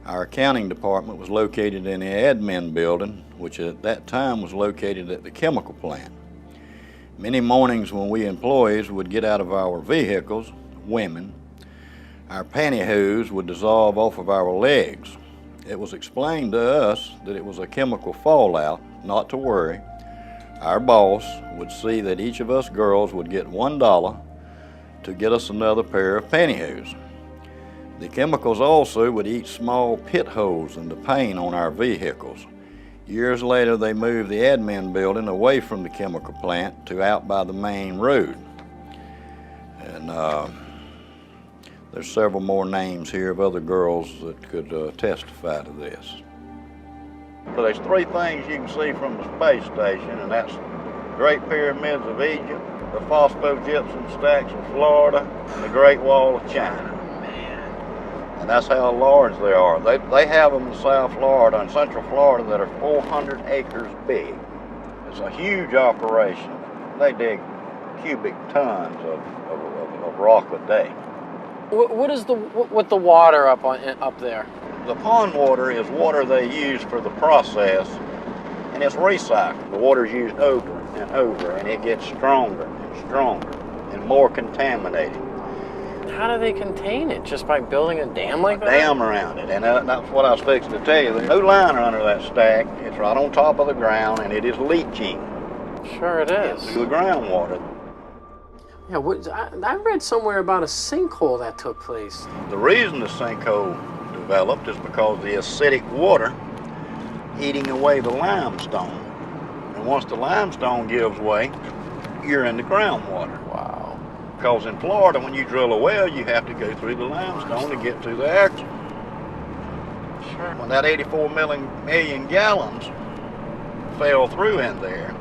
Our accounting department was located in the admin building, which at that time was located at the chemical plant. Many mornings when we employees would get out of our vehicles, women, our pantyhose would dissolve off of our legs. It was explained to us that it was a chemical fallout, not to worry. Our boss would see that each of us girls would get $1 to get us another pair of pantyhose. The chemicals also would eat small pit holes in the paint on our vehicles. Years later, they moved the admin building away from the chemical plant to out by the main road. And there's several more names here of other girls that could testify to this. So there's three things you can see from the space station, and that's the Great Pyramids of Egypt, the phosphogypsum stacks of Florida, and the Great Wall of China. And that's how large they are. They have them in South Florida and Central Florida that are 400 acres big. It's a huge operation. They dig cubic tons of rock a day. What is with the water up there? The pond water is water they use for the process, and it's recycled. The water is used over and over, and it gets stronger and stronger and more contaminated. How do they contain it? Just by building a dam like that? A dam around it, and that's what I was fixing to tell you. There's no liner under that stack. It's right on top of the ground, and it is leaching. Sure it is. Into the groundwater. Yeah, I read somewhere about a sinkhole that took place. The reason the sinkhole developed is because the acidic water eating away the limestone. And once the limestone gives way, you're in the groundwater. Wow. Because in Florida, when you drill a well, you have to go through the limestone to get to the actual. Sure. When that 84 million gallons fell through in there,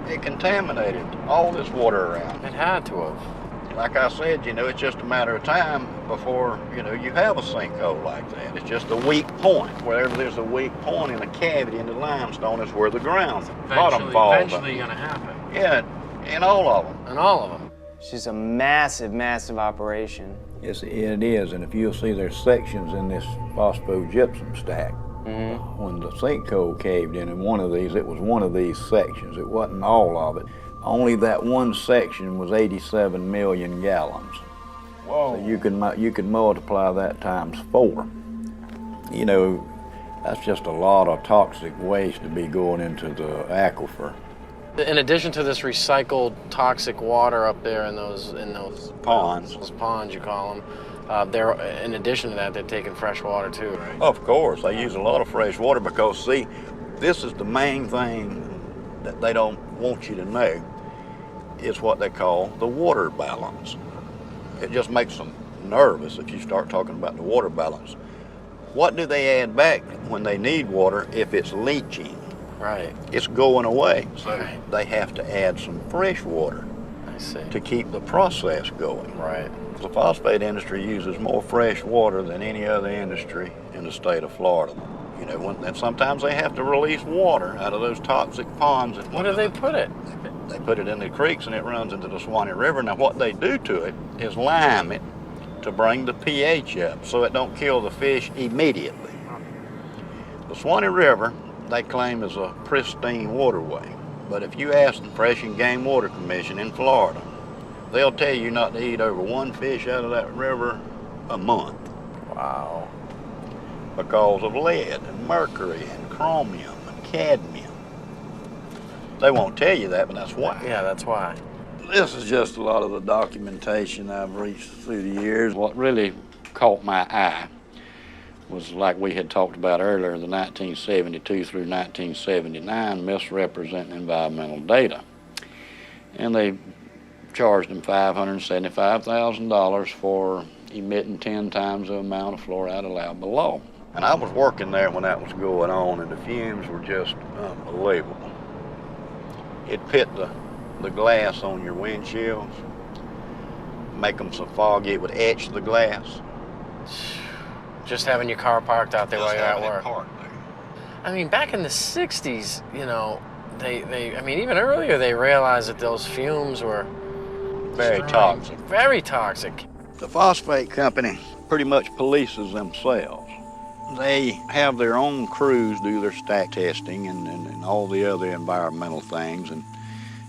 it contaminated all this water around. It had to have. Like I said, you know, it's just a matter of time before, you know, you have a sinkhole like that. It's just a weak point. Wherever there's a weak point in a cavity in the limestone is where the bottom falls. Eventually going to happen. Yeah, in all of them. In all of them. It's just a massive, massive operation. Yes, it is, and if you'll see, there's sections in this phosphogypsum stack. Mm-hmm. When the sinkhole caved in one of these, it was one of these sections. It wasn't all of it. Only that one section was 87 million gallons. Whoa. So you can multiply that times 4. You know, that's just a lot of toxic waste to be going into the aquifer. In addition to this recycled toxic water up there in those ponds. Those ponds, you call them. They're, in addition to that, they're taking fresh water too, right? Of course, they use a lot of fresh water because, see, this is the main thing that they don't want you to know, is what they call the water balance. It just makes them nervous if you start talking about the water balance. What do they add back when they need water if it's leaching? Right. It's going away, so they have to add some fresh water to keep the process going. Right. The phosphate industry uses more fresh water than any other industry in the state of Florida. You know, and sometimes they have to release water out of those toxic ponds. Where do they put it? They put it in the creeks and it runs into the Swanee River. Now what they do to it is lime it to bring the pH up so it don't kill the fish immediately. The Swanee River, they claim, is a pristine waterway. But if you ask the Fish and Game Water Commission in Florida, they'll tell you not to eat over one fish out of that river a month. Wow. Because of lead and mercury and chromium and cadmium. They won't tell you that, but that's why. Yeah, that's why. This is just a lot of the documentation I've reached through the years. What really caught my eye was, like we had talked about earlier, the 1972 through 1979 misrepresenting environmental data. And they charged them $575,000 for emitting 10 times the amount of fluoride allowed below. And I was working there when that was going on, and the fumes were just unbelievable. It pit the glass on your windshields, make them so foggy it would etch the glass. Just having your car parked out there while you're at work. Parked there. I mean, back in the 60s, you know, I mean, even earlier they realized that those fumes were very toxic. Very toxic. The phosphate company pretty much polices themselves. They have their own crews do their stack testing and all the other environmental things. And,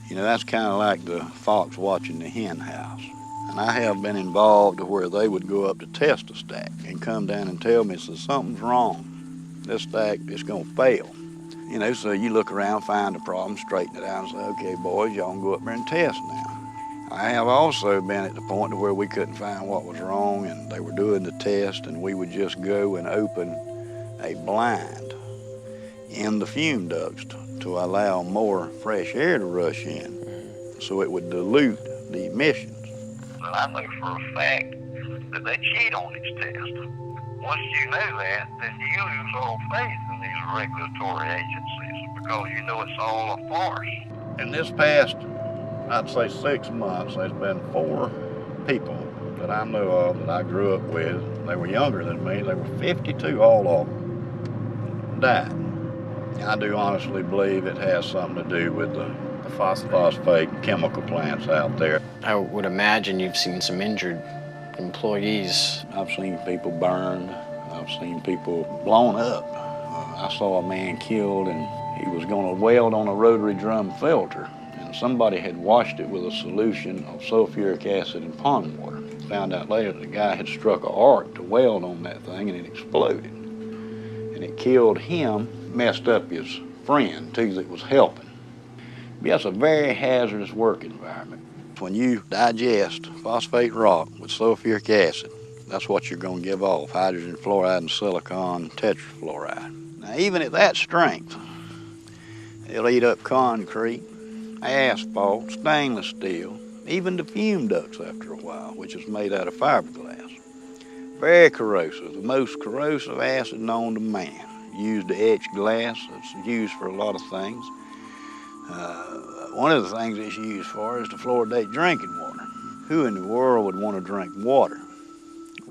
you know, that's kind of like the fox watching the hen house. And I have been involved where they would go up to test a stack and come down and tell me, so something's wrong. This stack is going to fail. You know, so you look around, find the problem, straighten it out, and say, okay, boys, y'all can go up there and test now. I have also been at the point where we couldn't find what was wrong, and they were doing the test, and we would just go and open a blind in the fume ducts to allow more fresh air to rush in, so it would dilute the emissions. And I know for a fact that they cheat on these tests. Once you know that, then you lose all faith in these regulatory agencies because you know it's all a farce. In this past, I'd say 6 months, there's been 4 people that I know of that I grew up with. They were younger than me. They were 52, all of them died. I do honestly believe it has something to do with the phosphate chemical plants out there. I would imagine you've seen some injured employees. I've seen people burned. I've seen people blown up. I saw a man killed, and he was going to weld on a rotary drum filter, and somebody had washed it with a solution of sulfuric acid and pond water. Found out later the guy had struck an arc to weld on that thing, and it exploded. And it killed him, messed up his friend, too, that was helping. But that's a very hazardous work environment. When you digest phosphate rock with sulfuric acid, that's what you're going to give off, hydrogen fluoride and silicon tetrafluoride. Now, even at that strength, it'll eat up concrete, asphalt, stainless steel, even the fume ducts after a while, which is made out of fiberglass. Very corrosive, the most corrosive acid known to man. Used to etch glass, it's used for a lot of things. One of the things it's used for is to fluoridate drinking water. Who in the world would want to drink water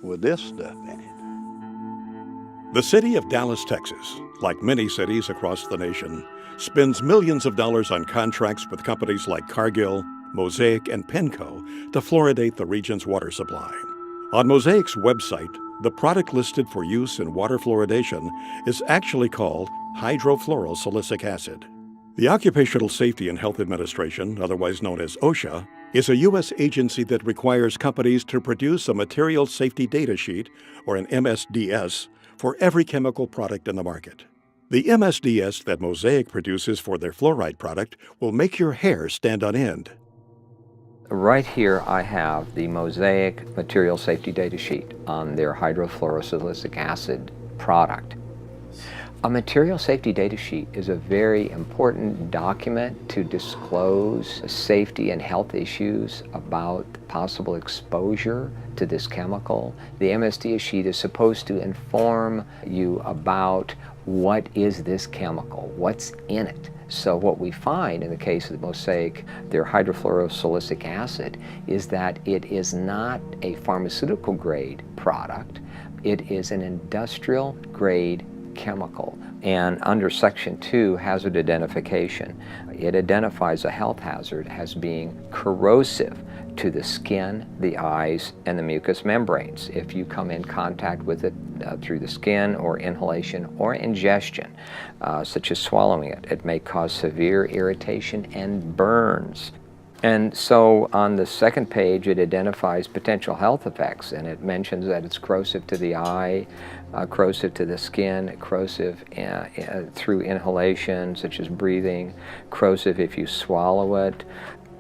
with this stuff in it? The city of Dallas, Texas, like many cities across the nation, spends millions of dollars on contracts with companies like Cargill, Mosaic, and Penco to fluoridate the region's water supply. On Mosaic's website, the product listed for use in water fluoridation is actually called hydrofluorosilicic acid. The Occupational Safety and Health Administration, otherwise known as OSHA, is a U.S. agency that requires companies to produce a material safety data sheet, or an MSDS, for every chemical product in the market. The MSDS that Mosaic produces for their fluoride product will make your hair stand on end. Right here I have the Mosaic material safety data sheet on their hydrofluorosilicic acid product. A material safety data sheet is a very important document to disclose safety and health issues about possible exposure to this chemical. The MSDS sheet is supposed to inform you about what is this chemical, what's in it. So what we find in the case of the Mosaic, their hydrofluorosilicic acid, is that it is not a pharmaceutical grade product. It is an industrial grade chemical. And under Section 2, hazard identification, it identifies a health hazard as being corrosive to the skin, the eyes, and the mucous membranes. If you come in contact with it through the skin or inhalation or ingestion, such as swallowing it, it may cause severe irritation and burns. And so on the second page, it identifies potential health effects, and it mentions that it's corrosive to the eye, corrosive to the skin, corrosive through inhalation, such as breathing, corrosive if you swallow it.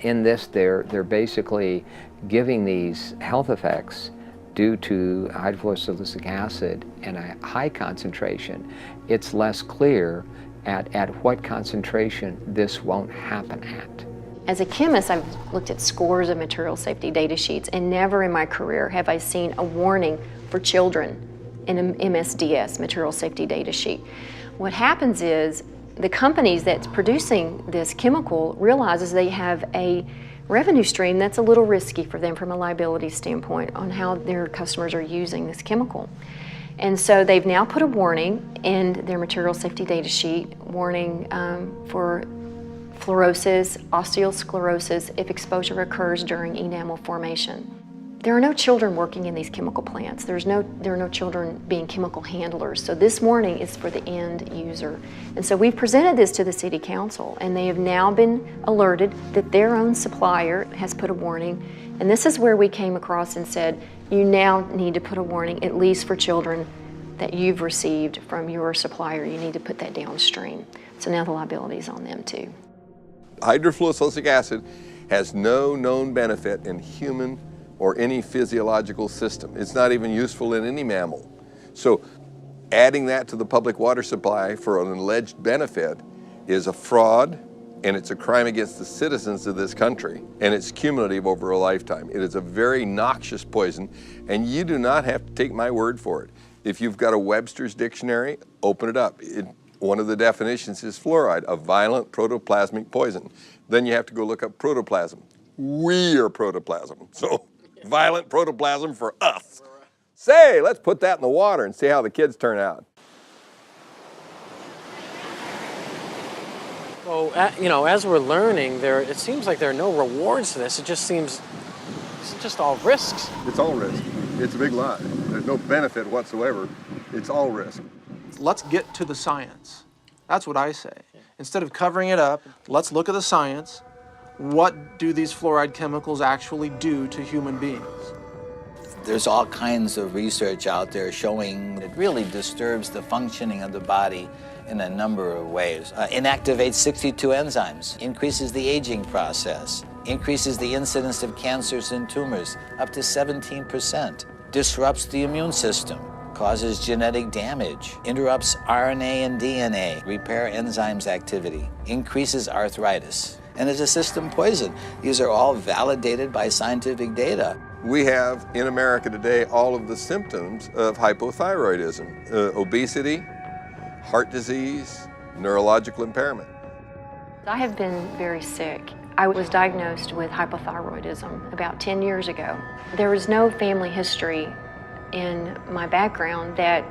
In this, they're basically giving these health effects due to hydrofluorosilicic acid in a high concentration. It's less clear at what concentration this won't happen at. As a chemist, I've looked at scores of material safety data sheets, and never in my career have I seen a warning for children in an MSDS, material safety data sheet. What happens is the companies that's producing this chemical realizes they have a revenue stream that's a little risky for them from a liability standpoint on how their customers are using this chemical. And so they've now put a warning in their material safety data sheet, warning for fluorosis, osteosclerosis if exposure occurs during enamel formation. There are no children working in these chemical plants. There are no children being chemical handlers. So this warning is for the end user. And so we've presented this to the City Council, and they have now been alerted that their own supplier has put a warning. And this is where we came across and said, you now need to put a warning, at least for children that you've received from your supplier. You need to put that downstream. So now the liability is on them too. Hydrofluorosilicic acid has no known benefit in human or any physiological system. It's not even useful in any mammal. So adding that to the public water supply for an alleged benefit is a fraud, and it's a crime against the citizens of this country, and it's cumulative over a lifetime. It is a very noxious poison, and you do not have to take my word for it. If you've got a Webster's dictionary, open it up. One of the definitions is fluoride, a violent protoplasmic poison. Then you have to go look up protoplasm. We are protoplasm, so violent protoplasm for us. Say, let's put that in the water and see how the kids turn out. So, as we're learning, it seems like there are no rewards to this. It just seems it's just all risks. It's all risk. It's a big lie. There's no benefit whatsoever. It's all risk. Let's get to the science. That's what I say. Instead of covering it up, let's look at the science. What do these fluoride chemicals actually do to human beings? There's all kinds of research out there showing it really disturbs the functioning of the body in a number of ways. Inactivates 62 enzymes, increases the aging process, increases the incidence of cancers and tumors up to 17%, disrupts the immune system, causes genetic damage, interrupts RNA and DNA, repair enzymes activity, increases arthritis, and is a system poison. These are all validated by scientific data. We have in America today all of the symptoms of hypothyroidism, obesity, heart disease, neurological impairment. I have been very sick. I was diagnosed with hypothyroidism about 10 years ago. There was no family history in my background that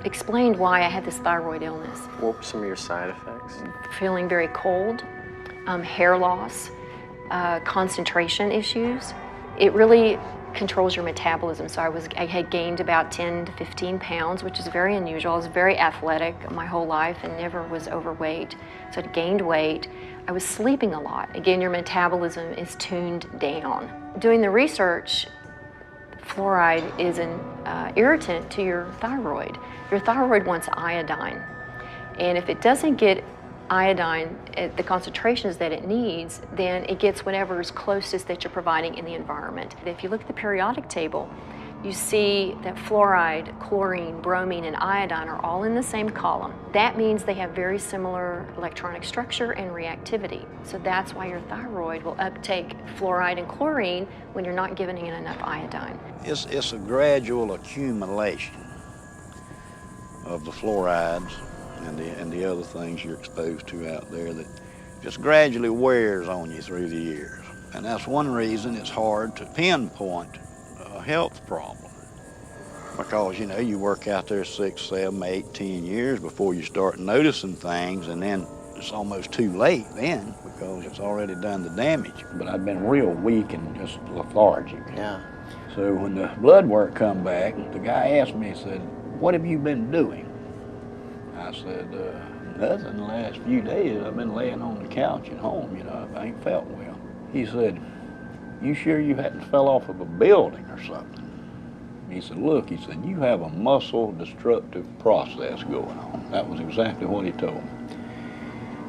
explained why I had this thyroid illness. What were some of your side effects? Feeling very cold, hair loss, concentration issues. It really controls your metabolism. So I had gained about 10 to 15 pounds, which is very unusual. I was very athletic my whole life and never was overweight. So I gained weight. I was sleeping a lot. Again, your metabolism is tuned down. Doing the research, fluoride is an irritant to your thyroid. Your thyroid wants iodine. And if it doesn't get iodine at the concentrations that it needs, then it gets whatever is closest that you're providing in the environment. If you look at the periodic table, you see that fluoride, chlorine, bromine, and iodine are all in the same column. That means they have very similar electronic structure and reactivity. So that's why your thyroid will uptake fluoride and chlorine when you're not giving it enough iodine. It's a gradual accumulation of the fluorides and the other things you're exposed to out there that just gradually wears on you through the years. And that's one reason it's hard to pinpoint a health problem. Because, you know, you work out there 6, 7, 8, 10 years before you start noticing things, and then it's almost too late then because it's already done the damage. But I've been real weak and just lethargic. Yeah. So when the blood work come back, the guy asked me, he said, "What have you been doing?" I said, "Nothing. The last few days I've been laying on the couch at home, you know, I ain't felt well." He said, "You sure you hadn't fell off of a building or something?" He said, "Look," he said, "you have a muscle destructive process going on." That was exactly what he told me.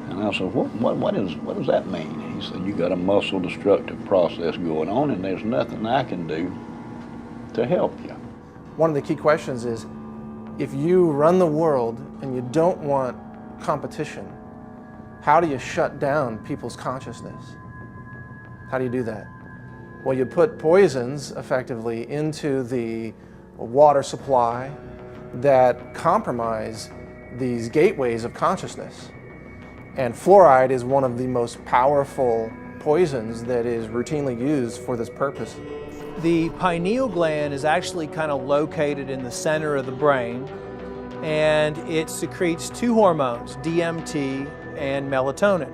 And I said, what does that mean? And he said, "You got a muscle destructive process going on and there's nothing I can do to help you." One of the key questions is, if you run the world and you don't want competition, how do you shut down people's consciousness? How do you do that? Well, you put poisons effectively into the water supply that compromise these gateways of consciousness. And fluoride is one of the most powerful poisons that is routinely used for this purpose. The pineal gland is actually kind of located in the center of the brain, and it secretes two hormones, DMT and melatonin.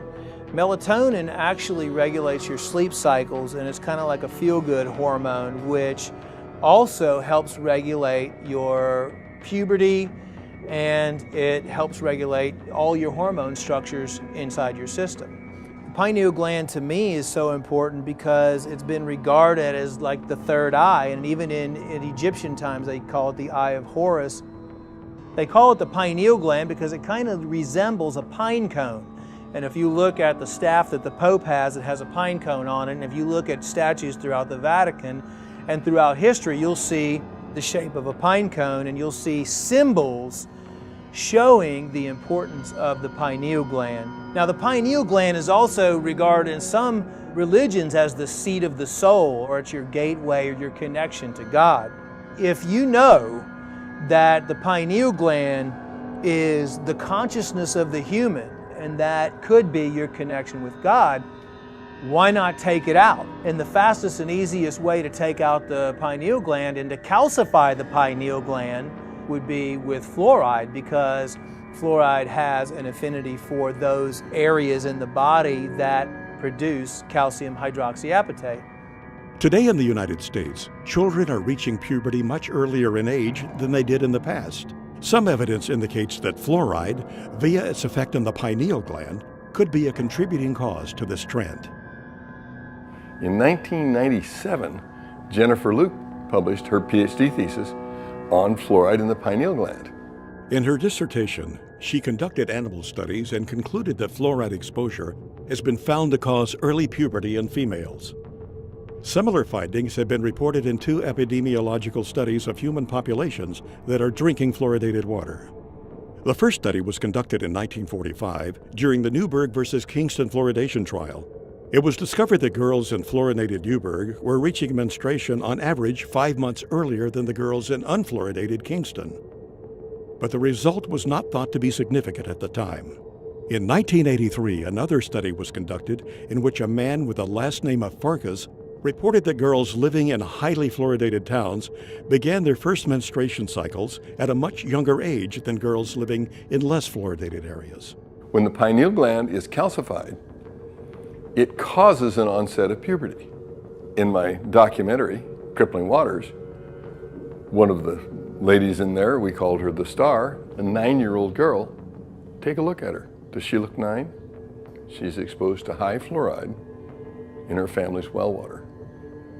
Melatonin actually regulates your sleep cycles, and it's kind of like a feel-good hormone, which also helps regulate your puberty, and it helps regulate all your hormone structures inside your system. The pineal gland to me is so important because it's been regarded as like the third eye, and even in Egyptian times they call it the eye of Horus. They call it the pineal gland because it kind of resembles a pine cone. And if you look at the staff that the Pope has, it has a pine cone on it. And if you look at statues throughout the Vatican and throughout history, you'll see the shape of a pine cone, and you'll see symbols showing the importance of the pineal gland. Now, the pineal gland is also regarded in some religions as the seat of the soul, or it's your gateway or your connection to God. If you know that the pineal gland is the consciousness of the human, and that could be your connection with God, why not take it out? And the fastest and easiest way to take out the pineal gland and to calcify the pineal gland would be with fluoride, because fluoride has an affinity for those areas in the body that produce calcium hydroxyapatite. Today in the United States, children are reaching puberty much earlier in age than they did in the past. Some evidence indicates that fluoride, via its effect on the pineal gland, could be a contributing cause to this trend. In 1997, Jennifer Luke published her PhD thesis on fluoride in the pineal gland. In her dissertation, she conducted animal studies and concluded that fluoride exposure has been found to cause early puberty in females. Similar findings have been reported in 2 epidemiological studies of human populations that are drinking fluoridated water. The first study was conducted in 1945 during the Newburgh versus Kingston fluoridation trial. It was discovered that girls in fluoridated Newburgh were reaching menstruation on average 5 months earlier than the girls in unfluoridated Kingston. But the result was not thought to be significant at the time. In 1983, another study was conducted in which a man with the last name of Farkas reported that girls living in highly fluoridated towns began their first menstruation cycles at a much younger age than girls living in less fluoridated areas. When the pineal gland is calcified, it causes an onset of puberty. In my documentary, Crippling Waters, one of the ladies in there, we called her the star, a 9-year-old girl. Take a look at her. Does she look 9? She's exposed to high fluoride in her family's well water.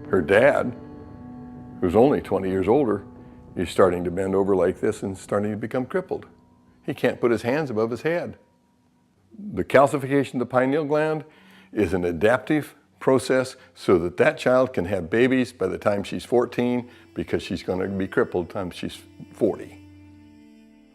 Her dad, who's only 20 years older, is starting to bend over like this and starting to become crippled. He can't put his hands above his head. The calcification of the pineal gland is an adaptive process so that that child can have babies by the time she's 14 because she's going to be crippled by the time she's 40.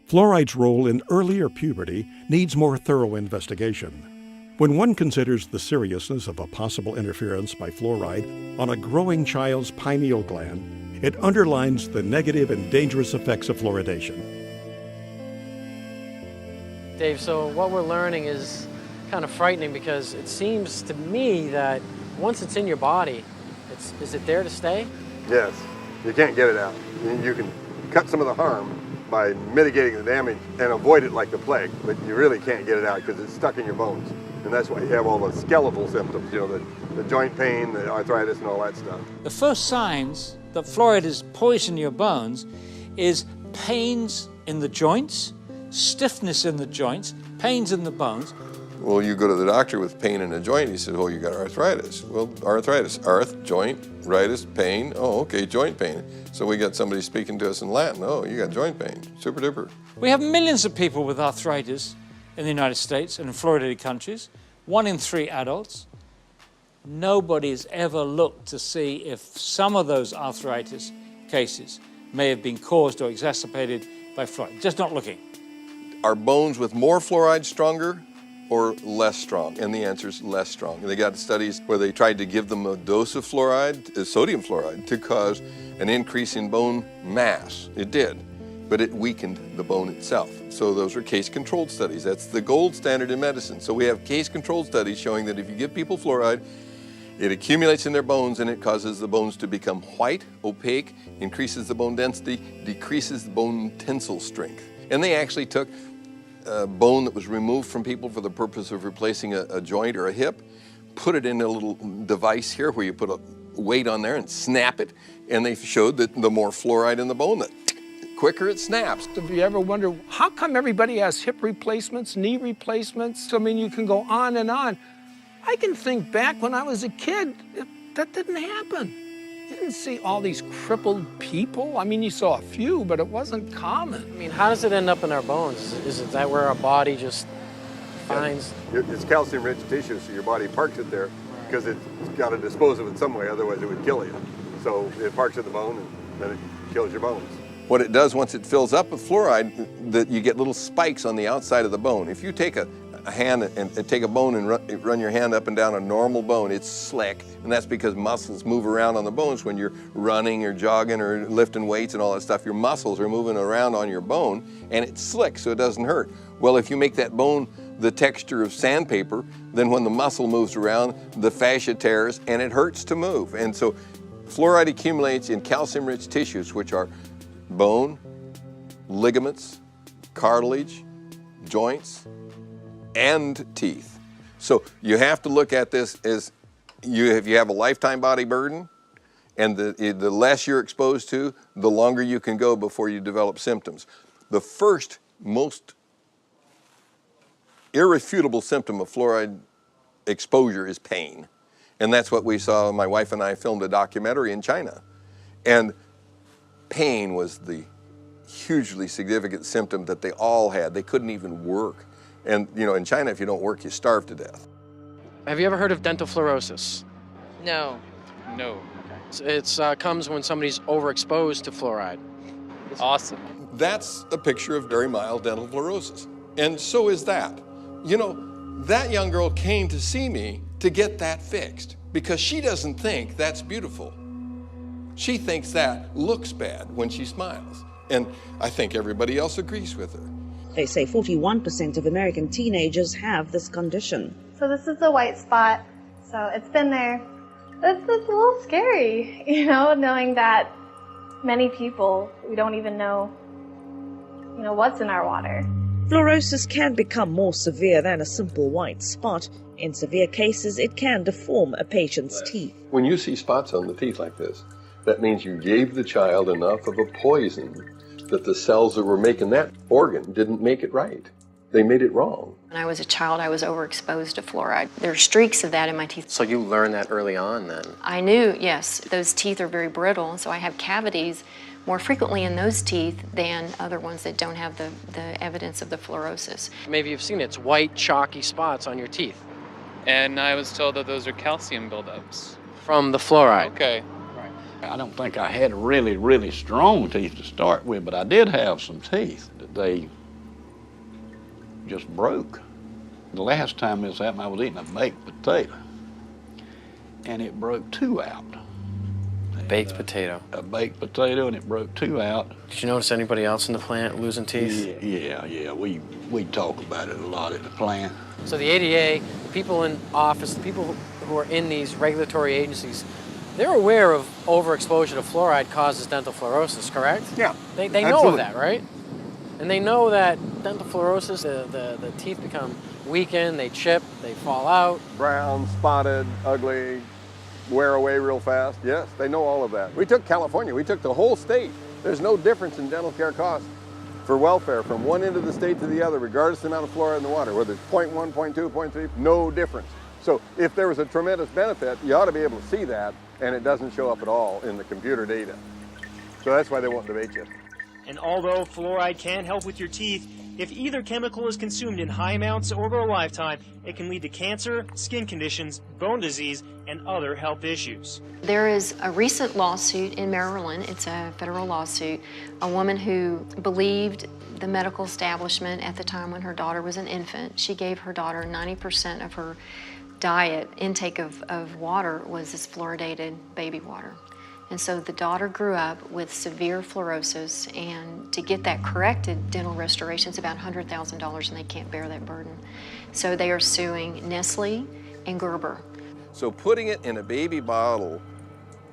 Fluoride's role in earlier puberty needs more thorough investigation. When one considers the seriousness of a possible interference by fluoride on a growing child's pineal gland, it underlines the negative and dangerous effects of fluoridation. Dave, so what we're learning is kind of frightening because it seems to me that once it's in your body, is it there to stay? Yes, you can't get it out. You can cut some of the harm by mitigating the damage and avoid it like the plague, but you really can't get it out because it's stuck in your bones. And that's why you have all the skeletal symptoms, you know, the joint pain, the arthritis, and all that stuff. The first signs that fluoride has poisoned your bones is pains in the joints, stiffness in the joints, pains in the bones. Well, you go to the doctor with pain in a joint, he says, oh, you got arthritis. Well, arthritis, joint, ritis, pain, oh, okay, joint pain. So we got somebody speaking to us in Latin, oh, you got joint pain, super duper. We have millions of people with arthritis in the United States and in fluoridated countries, 1 in 3 adults. Nobody's ever looked to see if some of those arthritis cases may have been caused or exacerbated by fluoride. Just not looking. Are bones with more fluoride stronger or less strong? And the answer is less strong. They got studies where they tried to give them a dose of fluoride, sodium fluoride, to cause an increase in bone mass. It did, but it weakened the bone itself. So those are case-controlled studies. That's the gold standard in medicine. So we have case-controlled studies showing that if you give people fluoride, it accumulates in their bones and it causes the bones to become white, opaque, increases the bone density, decreases the bone tensile strength. And they actually took bone that was removed from people for the purpose of replacing a joint or a hip, put it in a little device here where you put a weight on there and snap it, and they showed that the more fluoride in the bone, the quicker it snaps. Have you ever wondered, how come everybody has hip replacements, knee replacements? I mean, you can go on and on. I can think back when I was a kid, that didn't happen. You didn't see all these crippled people. I mean, you saw a few, but it wasn't common. I mean, how does it end up in our bones? Is it that where our body just finds? It's calcium-rich tissue, so your body parks it there because it's got to dispose of it some way, otherwise it would kill you. So it parks in the bone and then it kills your bones. What it does once it fills up with fluoride, that you get little spikes on the outside of the bone. If you take a hand and take a bone and run your hand up and down a normal bone, it's slick, and that's because muscles move around on the bones when you're running or jogging or lifting weights and all that stuff. Your muscles are moving around on your bone, and it's slick, so it doesn't hurt. Well, if you make that bone the texture of sandpaper, then when the muscle moves around, the fascia tears, and it hurts to move. And so fluoride accumulates in calcium-rich tissues, which are bone, ligaments, cartilage, joints, and teeth. So you have to look at this as if you have a lifetime body burden, and the less you're exposed to, the longer you can go before you develop symptoms. The first most irrefutable symptom of fluoride exposure is pain. And that's what we saw. My wife and I filmed a documentary in China. And pain was the hugely significant symptom that they all had. They couldn't even work. And you know, in China, if you don't work, you starve to death. Have you ever heard of dental fluorosis? No. No. It comes when somebody's overexposed to fluoride. Awesome. That's a picture of very mild dental fluorosis. And so is that. You know, that young girl came to see me to get that fixed because she doesn't think that's beautiful. She thinks that looks bad when she smiles. And I think everybody else agrees with her. They say 41% of American teenagers have this condition. So this is a white spot, so it's been there. It's a little scary, you know, knowing that many people, we don't even know, you know, what's in our water. Fluorosis can become more severe than a simple white spot. In severe cases, it can deform a patient's teeth. When you see spots on the teeth like this, that means you gave the child enough of a poison that the cells that were making that organ didn't make it right. They made it wrong. When I was a child, I was overexposed to fluoride. There are streaks of that in my teeth. So you learned that early on then? I knew, yes. Those teeth are very brittle, so I have cavities more frequently in those teeth than other ones that don't have the evidence of the fluorosis. Maybe you've seen it. It's white, chalky spots on your teeth. And I was told that those are calcium buildups. From the fluoride. Okay. I don't think I had really, really strong teeth to start with, but I did have some teeth that they just broke. The last time this happened, I was eating a baked potato, and it broke 2 out. Baked potato. A baked potato, and it broke 2 out. Did you notice anybody else in the plant losing teeth? Yeah. We talk about it a lot at the plant. So the ADA, the people in office, the people who are in these regulatory agencies, they're aware of overexposure to fluoride causes dental fluorosis, correct? Yeah. They know of that, right? And they know that dental fluorosis, the teeth become weakened, they chip, they fall out. Brown, spotted, ugly, wear away real fast. Yes, they know all of that. We took California, we took the whole state. There's no difference in dental care costs for welfare from one end of the state to the other, regardless of the amount of fluoride in the water, whether it's 0.1, 0.2, 0.3, no difference. So if there was a tremendous benefit, you ought to be able to see that, and it doesn't show up at all in the computer data. So that's why they won't debate you. And although fluoride can help with your teeth, if either chemical is consumed in high amounts over a lifetime, it can lead to cancer, skin conditions, bone disease, and other health issues. There is a recent lawsuit in Maryland, it's a federal lawsuit, a woman who believed the medical establishment at the time when her daughter was an infant. She gave her daughter 90% of her diet, intake of water was this fluoridated baby water. And so the daughter grew up with severe fluorosis, and to get that corrected, dental restoration is about $100,000, and they can't bear that burden. So they are suing Nestle and Gerber. So putting it in a baby bottle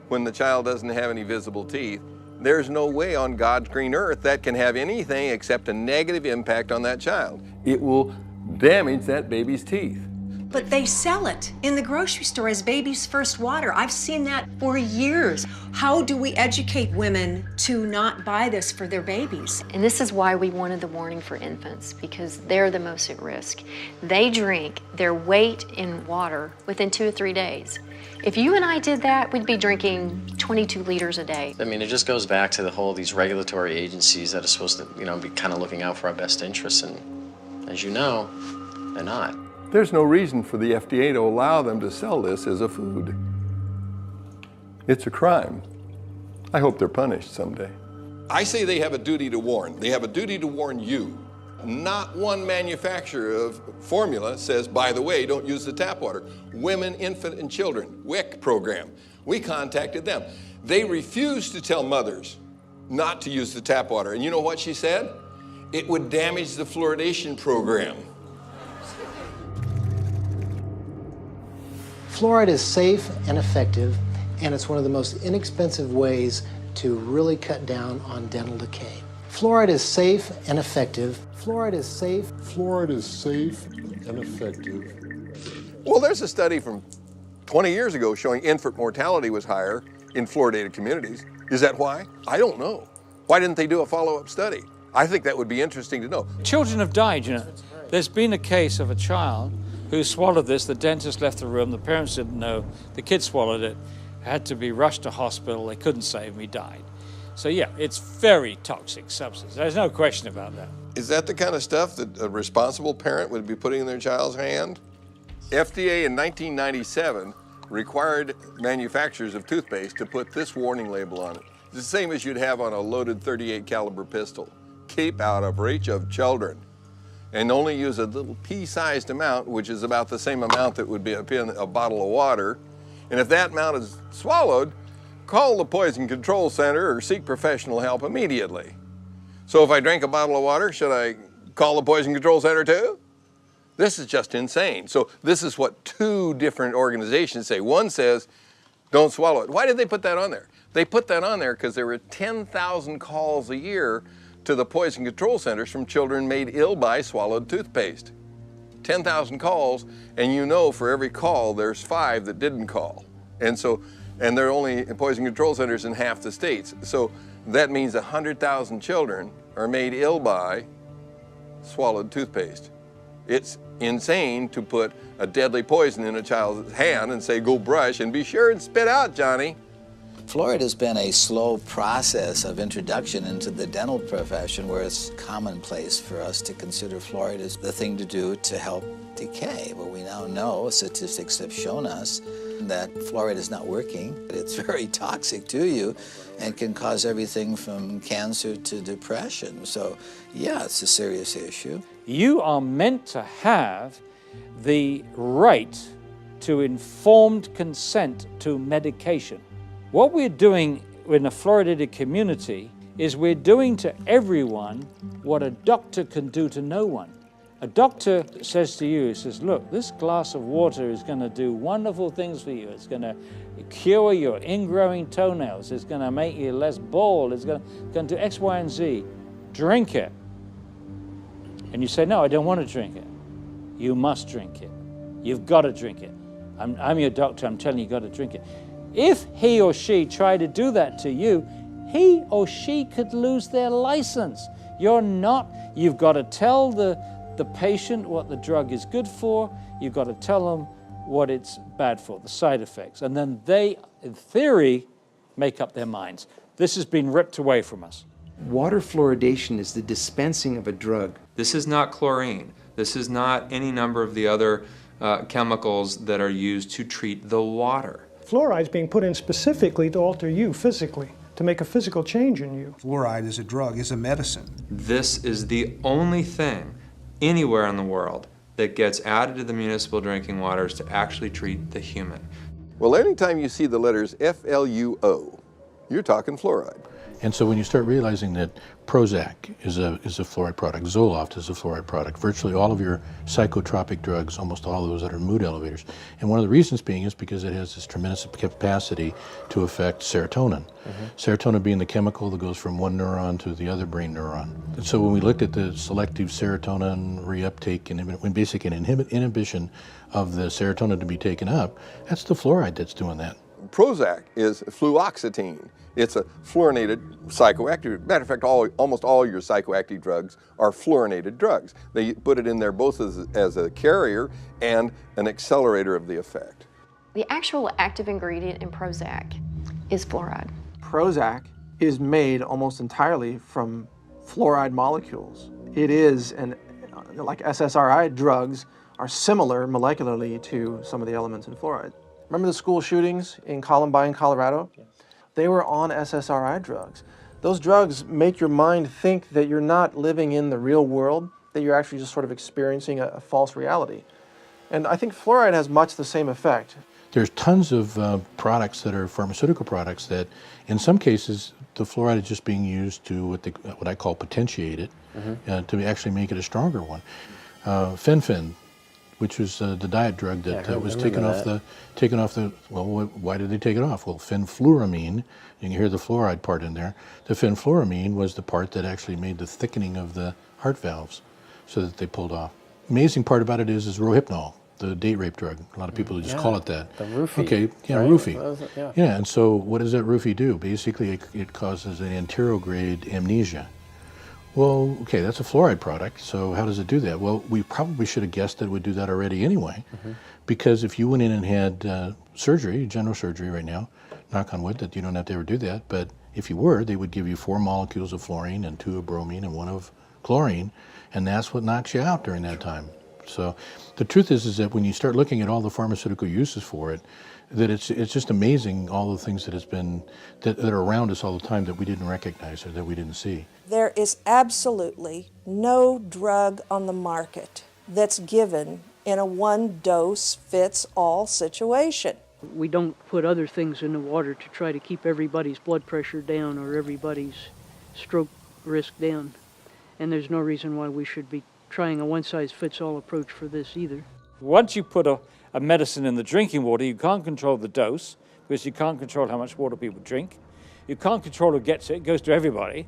when the child doesn't have any visible teeth, there's no way on God's green earth that can have anything except a negative impact on that child. It will damage that baby's teeth. But they sell it in the grocery store as baby's first water. I've seen that for years. How do we educate women to not buy this for their babies? And this is why we wanted the warning for infants, because they're the most at risk. They drink their weight in water within 2 or 3 days. If you and I did that, we'd be drinking 22 liters a day. I mean, it just goes back to the whole, these regulatory agencies that are supposed to, be kind of looking out for our best interests, and as you know, they're not. There's no reason for the FDA to allow them to sell this as a food. It's a crime. I hope they're punished someday. I say they have a duty to warn. They have a duty to warn you. Not one manufacturer of formula says, by the way, don't use the tap water. Women, infant, and children, WIC program. We contacted them. They refused to tell mothers not to use the tap water. And you know what she said? It would damage the fluoridation program. Fluoride is safe and effective, and it's one of the most inexpensive ways to really cut down on dental decay. Fluoride is safe and effective. Fluoride is safe. Fluoride is safe and effective. Well, there's a study from 20 years ago showing infant mortality was higher in fluoridated communities. Is that why? I don't know. Why didn't they do a follow-up study? I think that would be interesting to know. Children have died, There's been a case of a child who swallowed this. The dentist left the room. The parents didn't know. The kid swallowed it, had to be rushed to hospital. They couldn't save him. He died. So yeah, it's very toxic substance. There's no question about that. Is that the kind of stuff that a responsible parent would be putting in their child's hand? FDA in 1997 required manufacturers of toothpaste to put this warning label on it. It's the same as you'd have on a loaded .38 caliber pistol. Keep out of reach of children. And only use a little pea-sized amount, which is about the same amount that would be a bottle of water. And if that amount is swallowed, call the Poison Control Center or seek professional help immediately. So if I drink a bottle of water, should I call the Poison Control Center too? This is just insane. So this is what 2 different organizations say. One says, don't swallow it. Why did they put that on there? They put that on there because there were 10,000 calls a year to the Poison Control Centers from children made ill by swallowed toothpaste. 10,000 calls, and for every call, there's 5 that didn't call. And there are only Poison Control Centers in half the states. So that means 100,000 children are made ill by swallowed toothpaste. It's insane to put a deadly poison in a child's hand and say, go brush and be sure and spit out, Johnny. Fluoride has been a slow process of introduction into the dental profession where it's commonplace for us to consider fluoride as the thing to do to help decay. But we now know, statistics have shown us, that fluoride is not working. It's very toxic to you and can cause everything from cancer to depression. So, yeah, it's a serious issue. You are meant to have the right to informed consent to medication. What we're doing in the fluoridated community is we're doing to everyone what a doctor can do to no one. A doctor says to you, he says, look, this glass of water is going to do wonderful things for you. It's going to cure your ingrowing toenails. It's going to make you less bald. It's going to do X, Y, and Z. Drink it. And you say, no, I don't want to drink it. You must drink it. You've got to drink it. I'm your doctor. I'm telling you, you've got to drink it. If he or she tried to do that to you, he or she could lose their license. You're not. You've got to tell the patient what the drug is good for. You've got to tell them what it's bad for, the side effects. And then they, in theory, make up their minds. This has been ripped away from us. Water fluoridation is the dispensing of a drug. This is not chlorine. This is not any number of the other chemicals that are used to treat the water. Fluoride is being put in specifically to alter you physically, to make a physical change in you. Fluoride is a drug, is a medicine. This is the only thing anywhere in the world that gets added to the municipal drinking waters to actually treat the human. Well, anytime you see the letters FLUO, you're talking fluoride. And so when you start realizing that Prozac is a fluoride product, Zoloft is a fluoride product, virtually all of your psychotropic drugs, almost all of those that are mood elevators. And one of the reasons being is because it has this tremendous capacity to affect serotonin. Serotonin being the chemical that goes from one neuron to the other brain neuron. And so when we looked at the selective serotonin reuptake and when basically an inhibition of the serotonin to be taken up, that's the fluoride that's doing that. Prozac is fluoxetine. It's a fluorinated psychoactive. Matter of fact, almost all your psychoactive drugs are fluorinated drugs. They put it in there both as a carrier and an accelerator of the effect. The actual active ingredient in Prozac is fluoride. Prozac is made almost entirely from fluoride molecules. It is, like SSRI drugs, are similar molecularly to some of the elements in fluoride. Remember the school shootings in Columbine, Colorado? Yeah. They were on SSRI drugs. Those drugs make your mind think that you're not living in the real world, that you're actually just sort of experiencing a false reality. And I think fluoride has much the same effect. There's tons of products that are pharmaceutical products that, in some cases, the fluoride is just being used to what I call potentiate it, to actually make it a stronger one. Fen-Phen, which was the diet drug that was taken off the, well, why did they take it off? Well, fenfluramine, you can hear the fluoride part in there. The fenfluramine was the part that actually made the thickening of the heart valves so that they pulled off. Amazing part about it is Rohypnol, the date rape drug. A lot of people just call it that. The roofie. Okay, yeah, right? Roofie. Yeah, and so what does that roofie do? Basically, it causes an anterograde amnesia. Well, okay, that's a fluoride product, so how does it do that? Well, we probably should have guessed that it would do that already anyway, because if you went in and had surgery, general surgery right now, knock on wood that you don't have to ever do that, but if you were, they would give you 4 molecules of fluorine and 2 of bromine and 1 of chlorine, and that's what knocks you out during that time. So the truth is that when you start looking at all the pharmaceutical uses for it, that it's just amazing all the things that are around us all the time that we didn't recognize or that we didn't see. There is absolutely no drug on the market that's given in a one-dose-fits-all situation. We don't put other things in the water to try to keep everybody's blood pressure down or everybody's stroke risk down. And there's no reason why we should be trying a one-size-fits-all approach for this either. Once you put a medicine in the drinking water, you can't control the dose because you can't control how much water people drink. You can't control who gets it. It goes to everybody.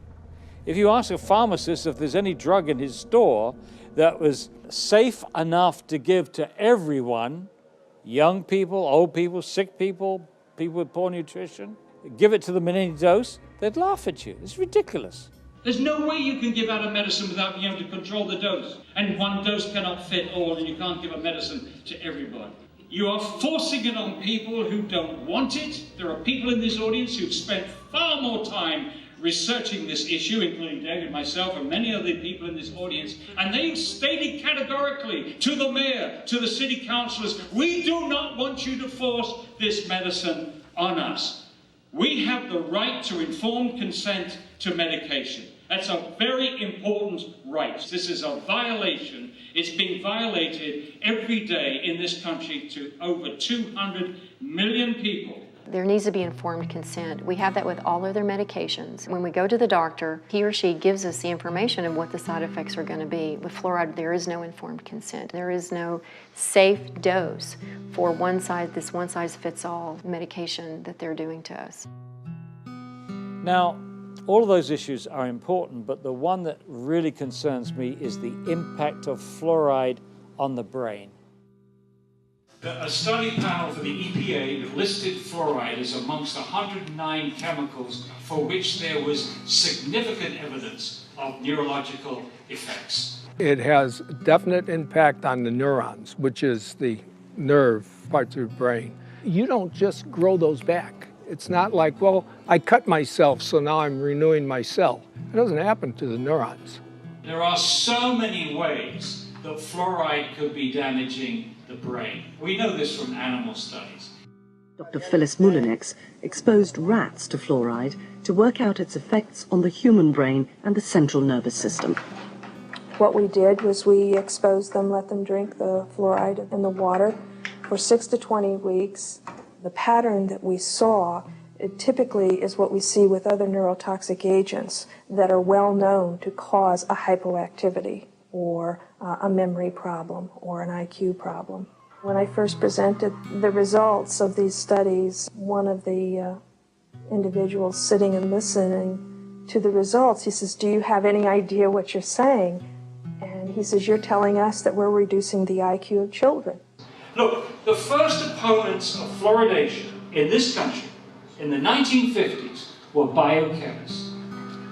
If you ask a pharmacist if there's any drug in his store that was safe enough to give to everyone, young people, old people, sick people, people with poor nutrition, give it to them in any dose, they'd laugh at you. It's ridiculous. There's no way you can give out a medicine without being able to control the dose. And one dose cannot fit all, and you can't give a medicine to everybody. You are forcing it on people who don't want it. There are people in this audience who've spent far more time researching this issue, including David, myself, and many other people in this audience, and they've stated categorically to the mayor, to the city councillors, we do not want you to force this medicine on us. We have the right to informed consent to medication. That's a very important right. This is a violation. It's being violated every day in this country to over 200 million people. There needs to be informed consent. We have that with all other medications. When we go to the doctor, he or she gives us the information of what the side effects are going to be. With fluoride, there is no informed consent. There is no safe dose for this one-size-fits-all medication that they're doing to us. Now, all of those issues are important, but the one that really concerns me is the impact of fluoride on the brain. A study panel for the EPA listed fluoride as amongst 109 chemicals for which there was significant evidence of neurological effects. It has definite impact on the neurons, which is the nerve parts of the brain. You don't just grow those back. It's not like, well, I cut myself, so now I'm renewing myself. It doesn't happen to the neurons. There are so many ways that fluoride could be damaging the brain. We know this from animal studies. Dr. Phyllis Moulinex exposed rats to fluoride to work out its effects on the human brain and the central nervous system. What we did was we exposed them, let them drink the fluoride in the water for 6 to 20 weeks. The pattern that we saw, it typically is what we see with other neurotoxic agents that are well known to cause a hypoactivity or a memory problem or an IQ problem. When I first presented the results of these studies, one of the individuals sitting and listening to the results, he says, "Do you have any idea what you're saying?" And he says, "You're telling us that we're reducing the IQ of children." Look, the first opponents of fluoridation in this country in the 1950s were biochemists.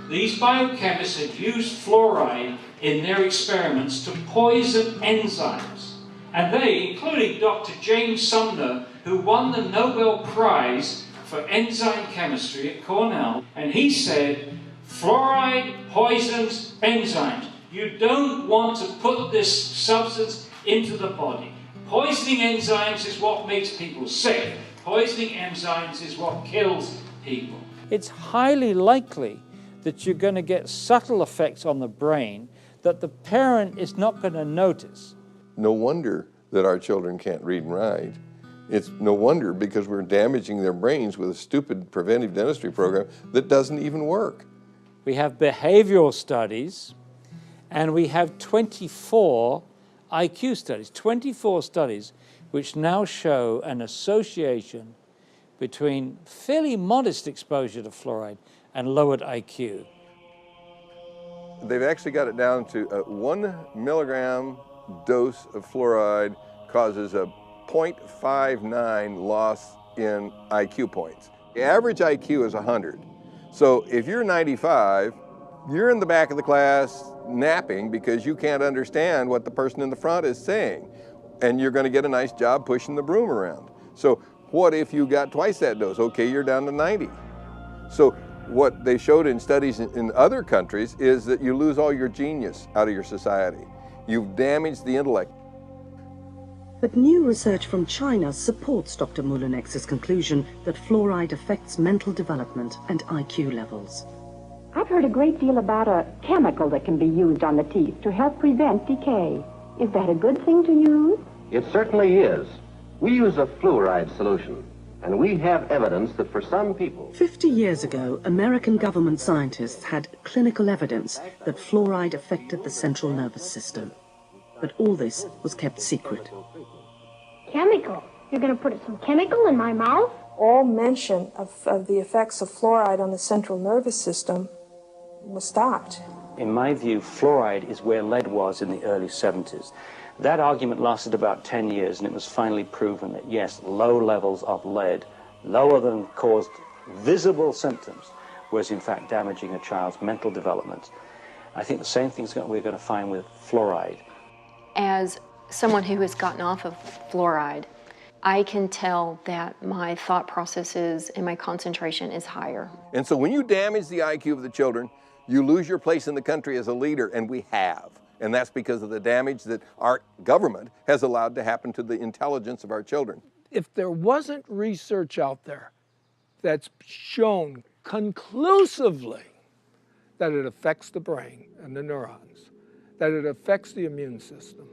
These biochemists had used fluoride in their experiments to poison enzymes. And they, including Dr. James Sumner, who won the Nobel Prize for enzyme chemistry at Cornell, and he said, fluoride poisons enzymes. You don't want to put this substance into the body. Poisoning enzymes is what makes people sick. Poisoning enzymes is what kills people. It's highly likely that you're going to get subtle effects on the brain that the parent is not going to notice. No wonder that our children can't read and write. It's no wonder because we're damaging their brains with a stupid preventive dentistry program that doesn't even work. We have behavioral studies, and we have 24 IQ studies, 24 studies which now show an association between fairly modest exposure to fluoride and lowered IQ. They've actually got it down to a 1 milligram dose of fluoride causes a 0.59 loss in IQ points. The average IQ is 100. So if you're 95, you're in the back of the class napping because you can't understand what the person in the front is saying. And you're going to get a nice job pushing the broom around. So what if you got twice that dose? Okay, you're down to 90. So what they showed in studies in other countries is that you lose all your genius out of your society. You've damaged the intellect. But new research from China supports Dr. Moulinex's conclusion that fluoride affects mental development and IQ levels. I've heard a great deal about a chemical that can be used on the teeth to help prevent decay. Is that a good thing to use? It certainly is. We use a fluoride solution, and we have evidence that for some people... 50 years ago, American government scientists had clinical evidence that fluoride affected the central nervous system. But all this was kept secret. Chemical? You're going to put some chemical in my mouth? All mention of the effects of fluoride on the central nervous system was stopped. In my view, fluoride is where lead was in the early 70s. That argument lasted about 10 years, and it was finally proven that, yes, low levels of lead, lower than caused visible symptoms, was in fact damaging a child's mental development. I think the same thing we're going to find with fluoride. As someone who has gotten off of fluoride, I can tell that my thought processes and my concentration is higher. And so when you damage the IQ of the children, you lose your place in the country as a leader, and we have. And that's because of the damage that our government has allowed to happen to the intelligence of our children. If there wasn't research out there that's shown conclusively that it affects the brain and the neurons, that it affects the immune system,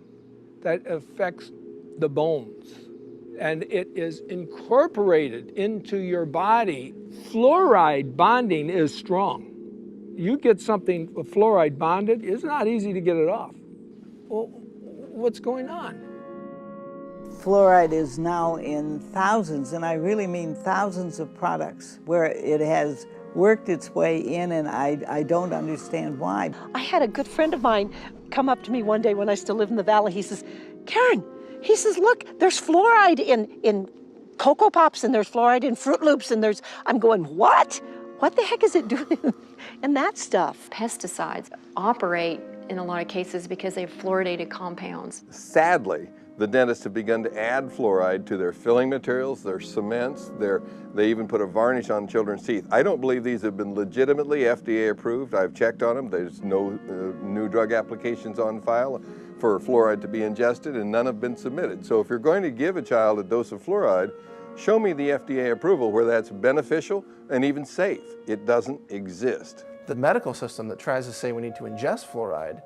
that it affects the bones, and it is incorporated into your body, fluoride bonding is strong. You get something fluoride bonded, it's not easy to get it off. Well, what's going on? Fluoride is now in thousands, and I really mean thousands of products where it has worked its way in, and I don't understand why. I had a good friend of mine come up to me one day when I still lived in the valley. He says, Karen, he says, look, there's fluoride in Cocoa Pops, and there's fluoride in Fruit Loops, and I'm going, what? What the heck is it doing in that stuff? Pesticides operate in a lot of cases because they have fluoridated compounds. Sadly, the dentists have begun to add fluoride to their filling materials, their cements, they even put a varnish on children's teeth. I don't believe these have been legitimately FDA approved. I've checked on them. There's no new drug applications on file for fluoride to be ingested, and none have been submitted. So if you're going to give a child a dose of fluoride, show me the FDA approval where that's beneficial and even safe. It doesn't exist. The medical system that tries to say we need to ingest fluoride,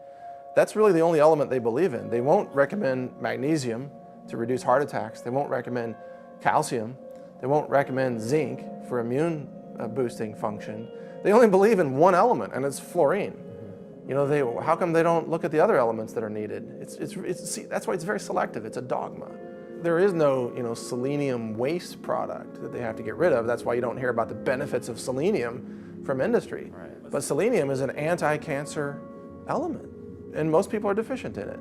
that's really the only element they believe in. They won't recommend magnesium to reduce heart attacks. They won't recommend calcium. They won't recommend zinc for immune boosting function. They only believe in one element, and it's fluorine. You know, how come they don't look at the other elements that are needed? See, that's why it's very selective. It's a dogma. There is no, selenium waste product that they have to get rid of. That's why you don't hear about the benefits of selenium from industry. Right. But selenium is an anti-cancer element, and most people are deficient in it.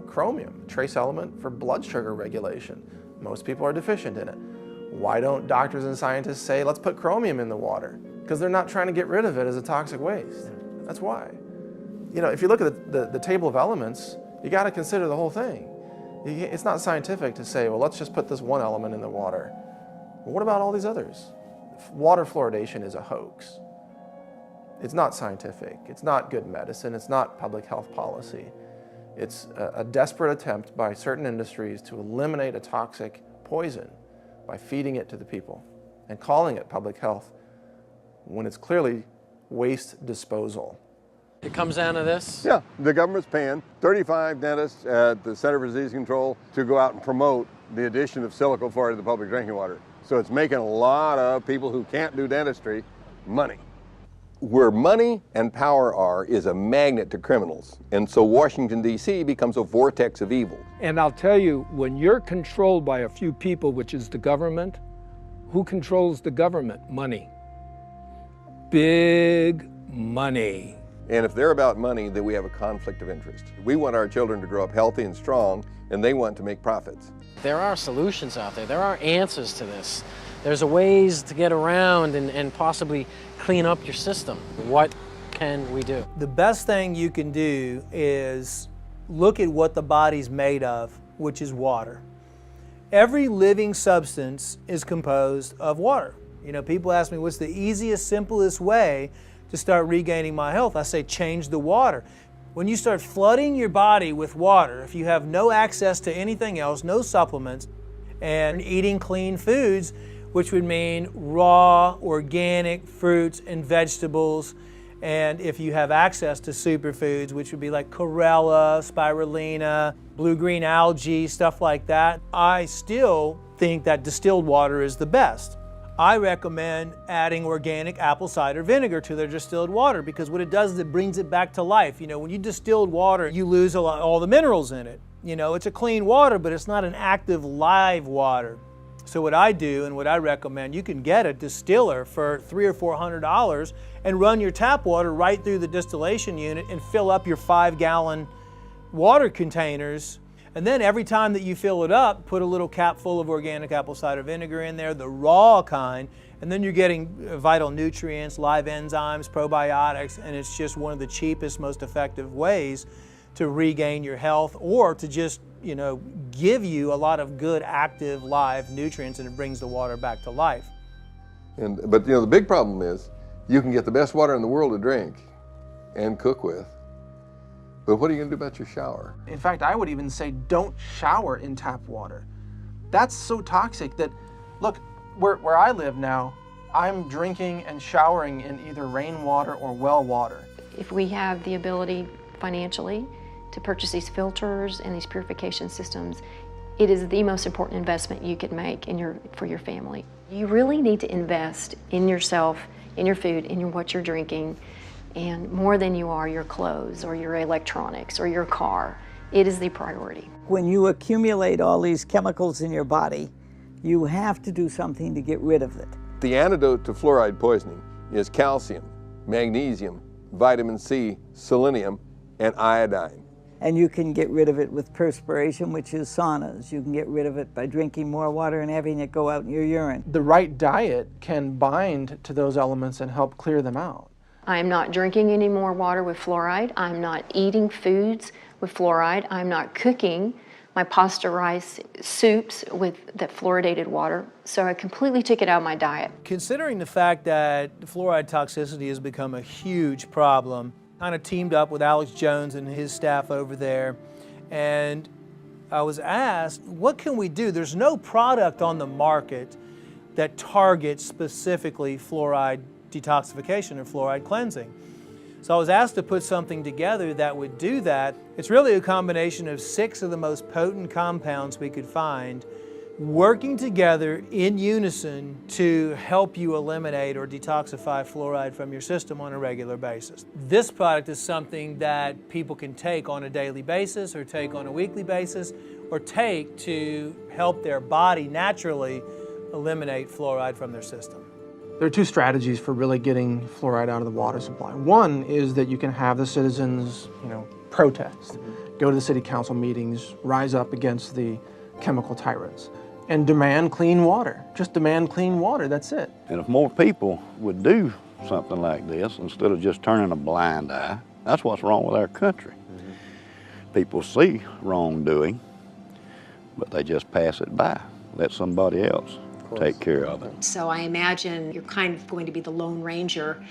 Chromium, trace element for blood sugar regulation. Most people are deficient in it. Why don't doctors and scientists say, let's put chromium in the water? Because they're not trying to get rid of it as a toxic waste. That's why. If you look at the table of elements, you got to consider the whole thing. It's not scientific to say, well, let's just put this one element in the water. Well, what about all these others? Water fluoridation is a hoax. It's not scientific. It's not good medicine. It's not public health policy. It's a desperate attempt by certain industries to eliminate a toxic poison by feeding it to the people and calling it public health when it's clearly waste disposal. It comes down to this? Yeah, the government's paying 35 dentists at the Center for Disease Control to go out and promote the addition of silicone fluoride to the public drinking water. So it's making a lot of people who can't do dentistry money. Where money and power are is a magnet to criminals. And so Washington, D.C. becomes a vortex of evil. And I'll tell you, when you're controlled by a few people, which is the government, who controls the government? Money. Big money. And if they're about money, then we have a conflict of interest. We want our children to grow up healthy and strong, and they want to make profits. There are solutions out there. There are answers to this. There's ways to get around and possibly clean up your system. What can we do? The best thing you can do is look at what the body's made of, which is water. Every living substance is composed of water. People ask me, what's the easiest, simplest way to start regaining my health? I say, change the water. When you start flooding your body with water, if you have no access to anything else, no supplements, and eating clean foods, which would mean raw, organic fruits and vegetables, and if you have access to superfoods, which would be like chlorella, spirulina, blue-green algae, stuff like that, I still think that distilled water is the best. I recommend adding organic apple cider vinegar to their distilled water because what it does is it brings it back to life. When you distilled water, you lose all the minerals in it. It's a clean water, but it's not an active live water. So what I do and what I recommend, you can get a distiller for $300 or $400 and run your tap water right through the distillation unit and fill up your 5-gallon water containers. And then every time that you fill it up, put a little cap full of organic apple cider vinegar in there, the raw kind, and then you're getting vital nutrients, live enzymes, probiotics, and it's just one of the cheapest, most effective ways to regain your health or to just, give you a lot of good, active, live nutrients, and it brings the water back to life. But the big problem is you can get the best water in the world to drink and cook with, but what are you going to do about your shower? In fact, I would even say don't shower in tap water. That's so toxic that, look, where I live now, I'm drinking and showering in either rainwater or well water. If we have the ability financially to purchase these filters and these purification systems, it is the most important investment you could make for your family. You really need to invest in yourself, in your food, in what you're drinking, and more than you are your clothes or your electronics or your car. It is the priority. When you accumulate all these chemicals in your body, you have to do something to get rid of it. The antidote to fluoride poisoning is calcium, magnesium, vitamin C, selenium, and iodine. And you can get rid of it with perspiration, which is saunas. You can get rid of it by drinking more water and having it go out in your urine. The right diet can bind to those elements and help clear them out. I'm not drinking any more water with fluoride. I'm not eating foods with fluoride. I'm not cooking my pasta rice soups with that fluoridated water. So I completely took it out of my diet. Considering the fact that fluoride toxicity has become a huge problem, kind of teamed up with Alex Jones and his staff over there, and I was asked, what can we do? There's no product on the market that targets specifically fluoride detoxification or fluoride cleansing. So I was asked to put something together that would do that. It's really a combination of 6 of the most potent compounds we could find working together in unison to help you eliminate or detoxify fluoride from your system on a regular basis. This product is something that people can take on a daily basis or take on a weekly basis or take to help their body naturally eliminate fluoride from their system. There are 2 strategies for really getting fluoride out of the water supply. One is that you can have the citizens, protest, go to the city council meetings, rise up against the chemical tyrants, and demand clean water. Just demand clean water, that's it. And if more people would do something like this, instead of just turning a blind eye, that's what's wrong with our country. People see wrongdoing, but they just pass it by, let somebody else take care of it. So I imagine you're kind of going to be the Lone Ranger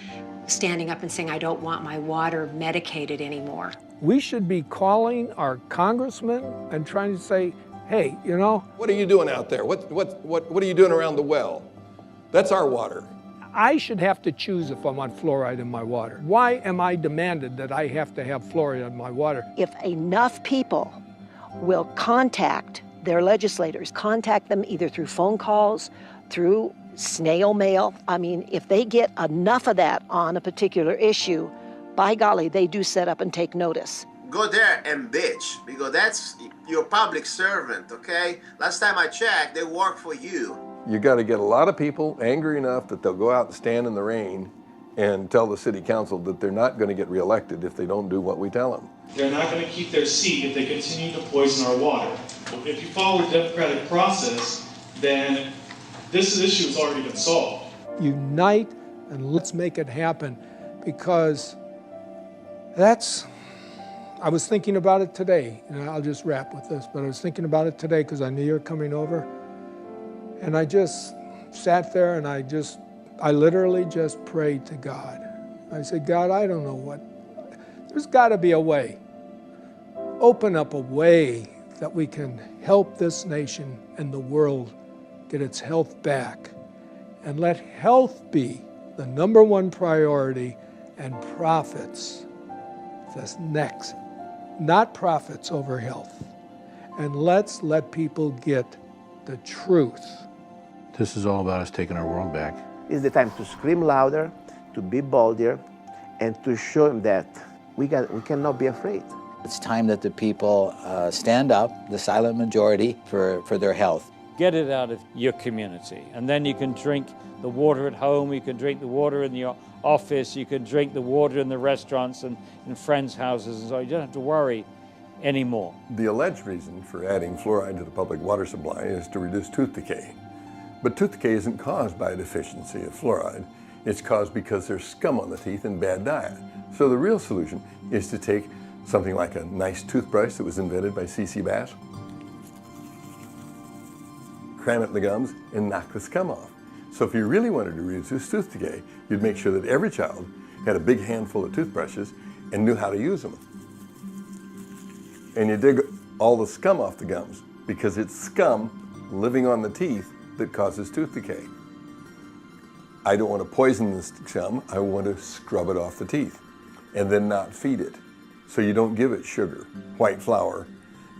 standing up and saying, I don't want my water medicated anymore. We should be calling our congressmen and trying to say, hey, What are you doing out there? What are you doing around the well? That's our water. I should have to choose if I want fluoride in my water. Why am I demanded that I have to have fluoride in my water? If enough people will contact their legislators, contact them either through phone calls, through snail mail. I mean, if they get enough of that on a particular issue, by golly, they do set up and take notice. Go there and bitch, because that's your public servant, okay? Last time I checked, they work for you. You got to get a lot of people angry enough that they'll go out and stand in the rain and tell the city council that they're not going to get reelected if they don't do what we tell them. They're not going to keep their seat if they continue to poison our water. If you follow the democratic process, then this issue has already been solved. Unite and let's make it happen, because I was thinking about it today, and I'll just wrap with this, but I was thinking about it today because I knew you were coming over, and I just sat there and I literally just prayed to God. I said, God, I don't know there's got to be a way. Open up a way that we can help this nation and the world get its health back, and let health be the #1 priority and profits that's next, not profits over health. And let's let people get the truth. This is all about us taking our world back. It's the time to scream louder, to be bolder, and to show them that we cannot be afraid. It's time that the people stand up, the silent majority, for their health. Get it out of your community, and then you can drink the water at home, you can drink the water in your office, you can drink the water in the restaurants and in friends' houses, and so you don't have to worry anymore. The alleged reason for adding fluoride to the public water supply is to reduce tooth decay. But tooth decay isn't caused by a deficiency of fluoride. It's caused because there's scum on the teeth and bad diet. So the real solution is to take Something like a nice toothbrush that was invented by C.C. Bass. Cram it in the gums and knock the scum off. So if you really wanted to reduce tooth decay, you'd make sure that every child had a big handful of toothbrushes and knew how to use them. And you dig all the scum off the gums because it's scum living on the teeth that causes tooth decay. I don't want to poison the scum, I want to scrub it off the teeth and then not feed it. So you don't give it sugar, white flour,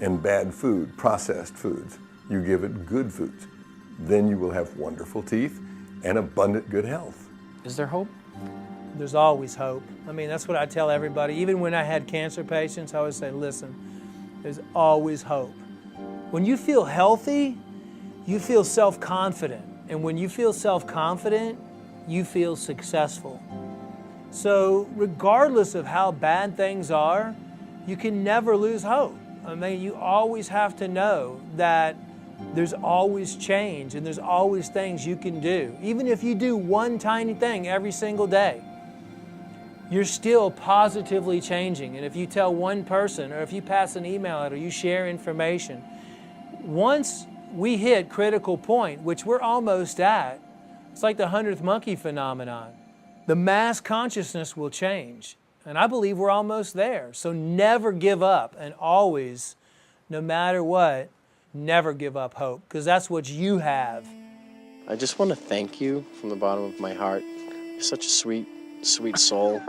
and bad food, processed foods. You give it good foods. Then you will have wonderful teeth and abundant good health. Is there hope? There's always hope. I mean, that's what I tell everybody. Even when I had cancer patients, I always say, listen, there's always hope. When you feel healthy, you feel self-confident. And when you feel self-confident, you feel successful. So regardless of how bad things are, you can never lose hope. I mean, you always have to know that there's always change and there's always things you can do. Even if you do one tiny thing every single day, you're still positively changing. And if you tell one person, or if you pass an email out, or you share information, once we hit critical point, which we're almost at, it's like the 100th monkey phenomenon. The mass consciousness will change. And I believe we're almost there. So never give up, and always, no matter what, never give up hope, because that's what you have. I just want to thank you from the bottom of my heart. You're such a sweet, sweet soul.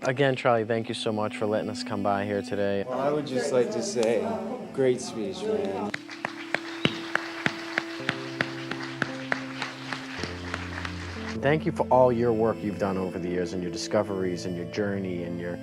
Again, Charlie, thank you so much for letting us come by here today. Well, I would just like to say, great speech, man. Thank you for all your work you've done over the years and your discoveries and your journey and your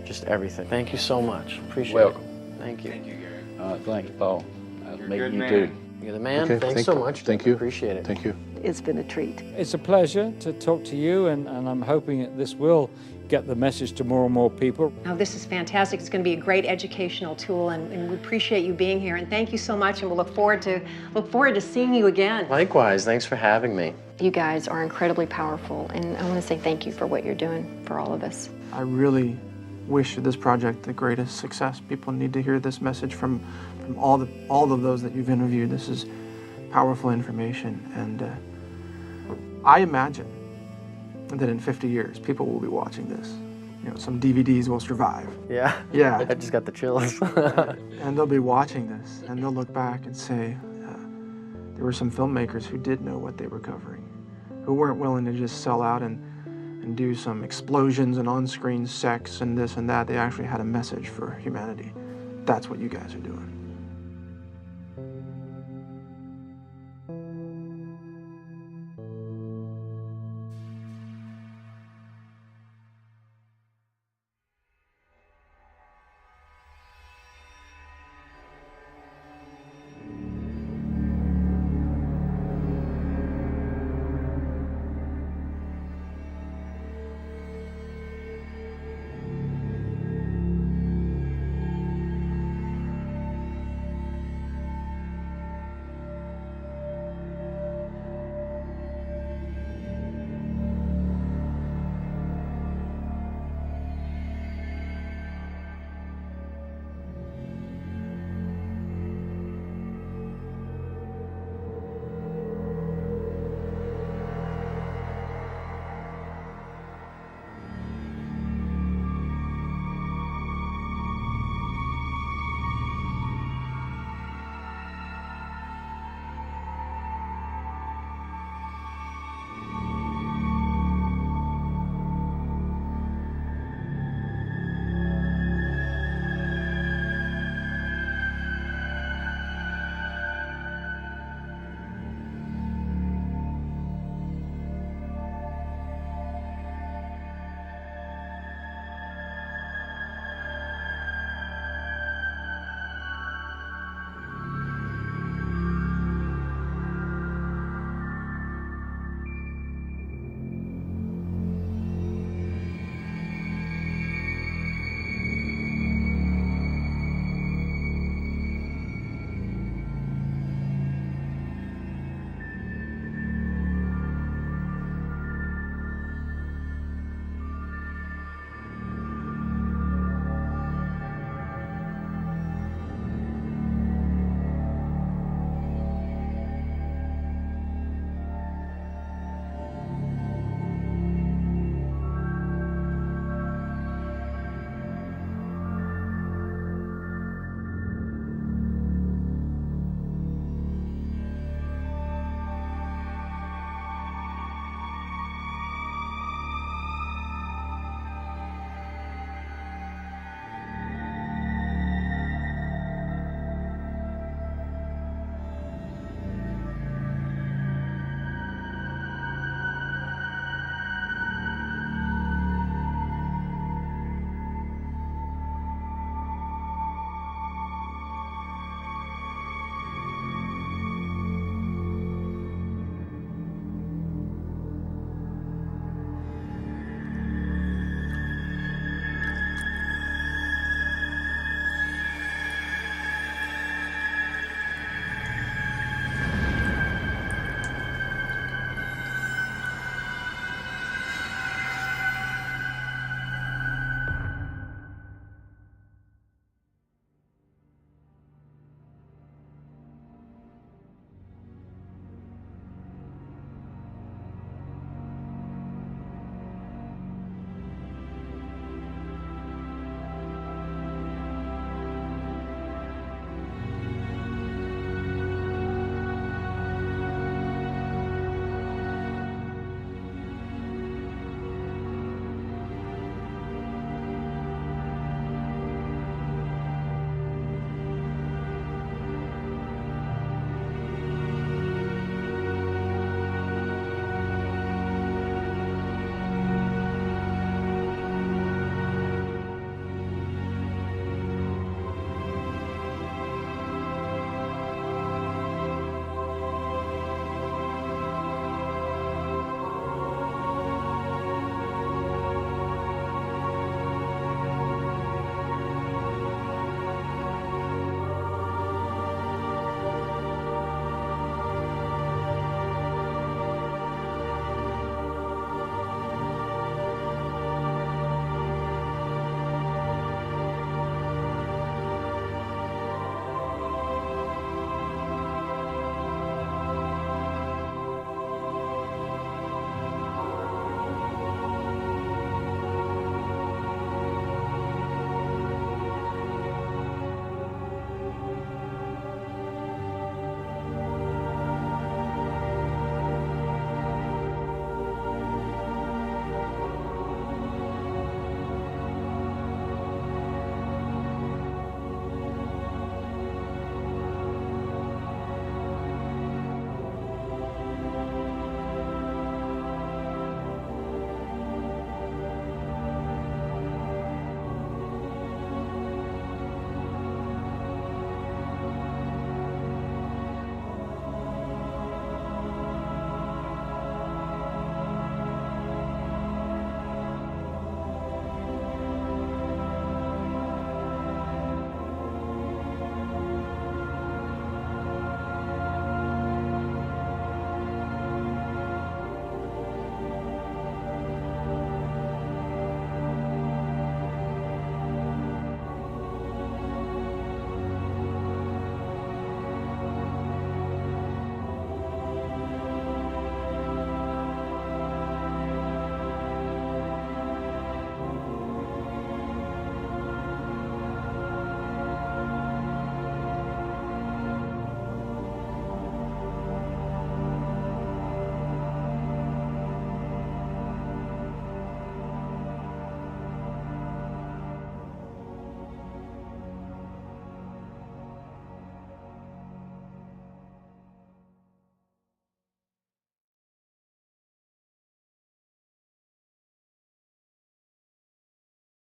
just everything. Thank you so much. Appreciate Welcome. it. Thank you. Thank you, Gary. Thanks, Paul. I'll meet you man. too. You're the man. Okay, Thanks so much. Thank you. Appreciate it. Thank you. It's been a treat. It's a pleasure to talk to you, and I'm hoping that this will get the message to more and more people. Now, this is fantastic. It's going to be a great educational tool, and we appreciate you being here. And thank you so much, and we'll look forward to seeing you again. Likewise. Thanks for having me. You guys are incredibly powerful, and I want to say thank you for what you're doing for all of us. I really wish this project the greatest success. People need to hear this message from all of those that you've interviewed. This is powerful information, and I imagine that in 50 years, people will be watching this. You know, some DVDs will survive. Yeah. Yeah. I just got the chills. And they'll be watching this, and they'll look back and say, there were some filmmakers who did know what they were covering, who weren't willing to just sell out and do some explosions and on-screen sex and this and that. They actually had a message for humanity. That's what you guys are doing.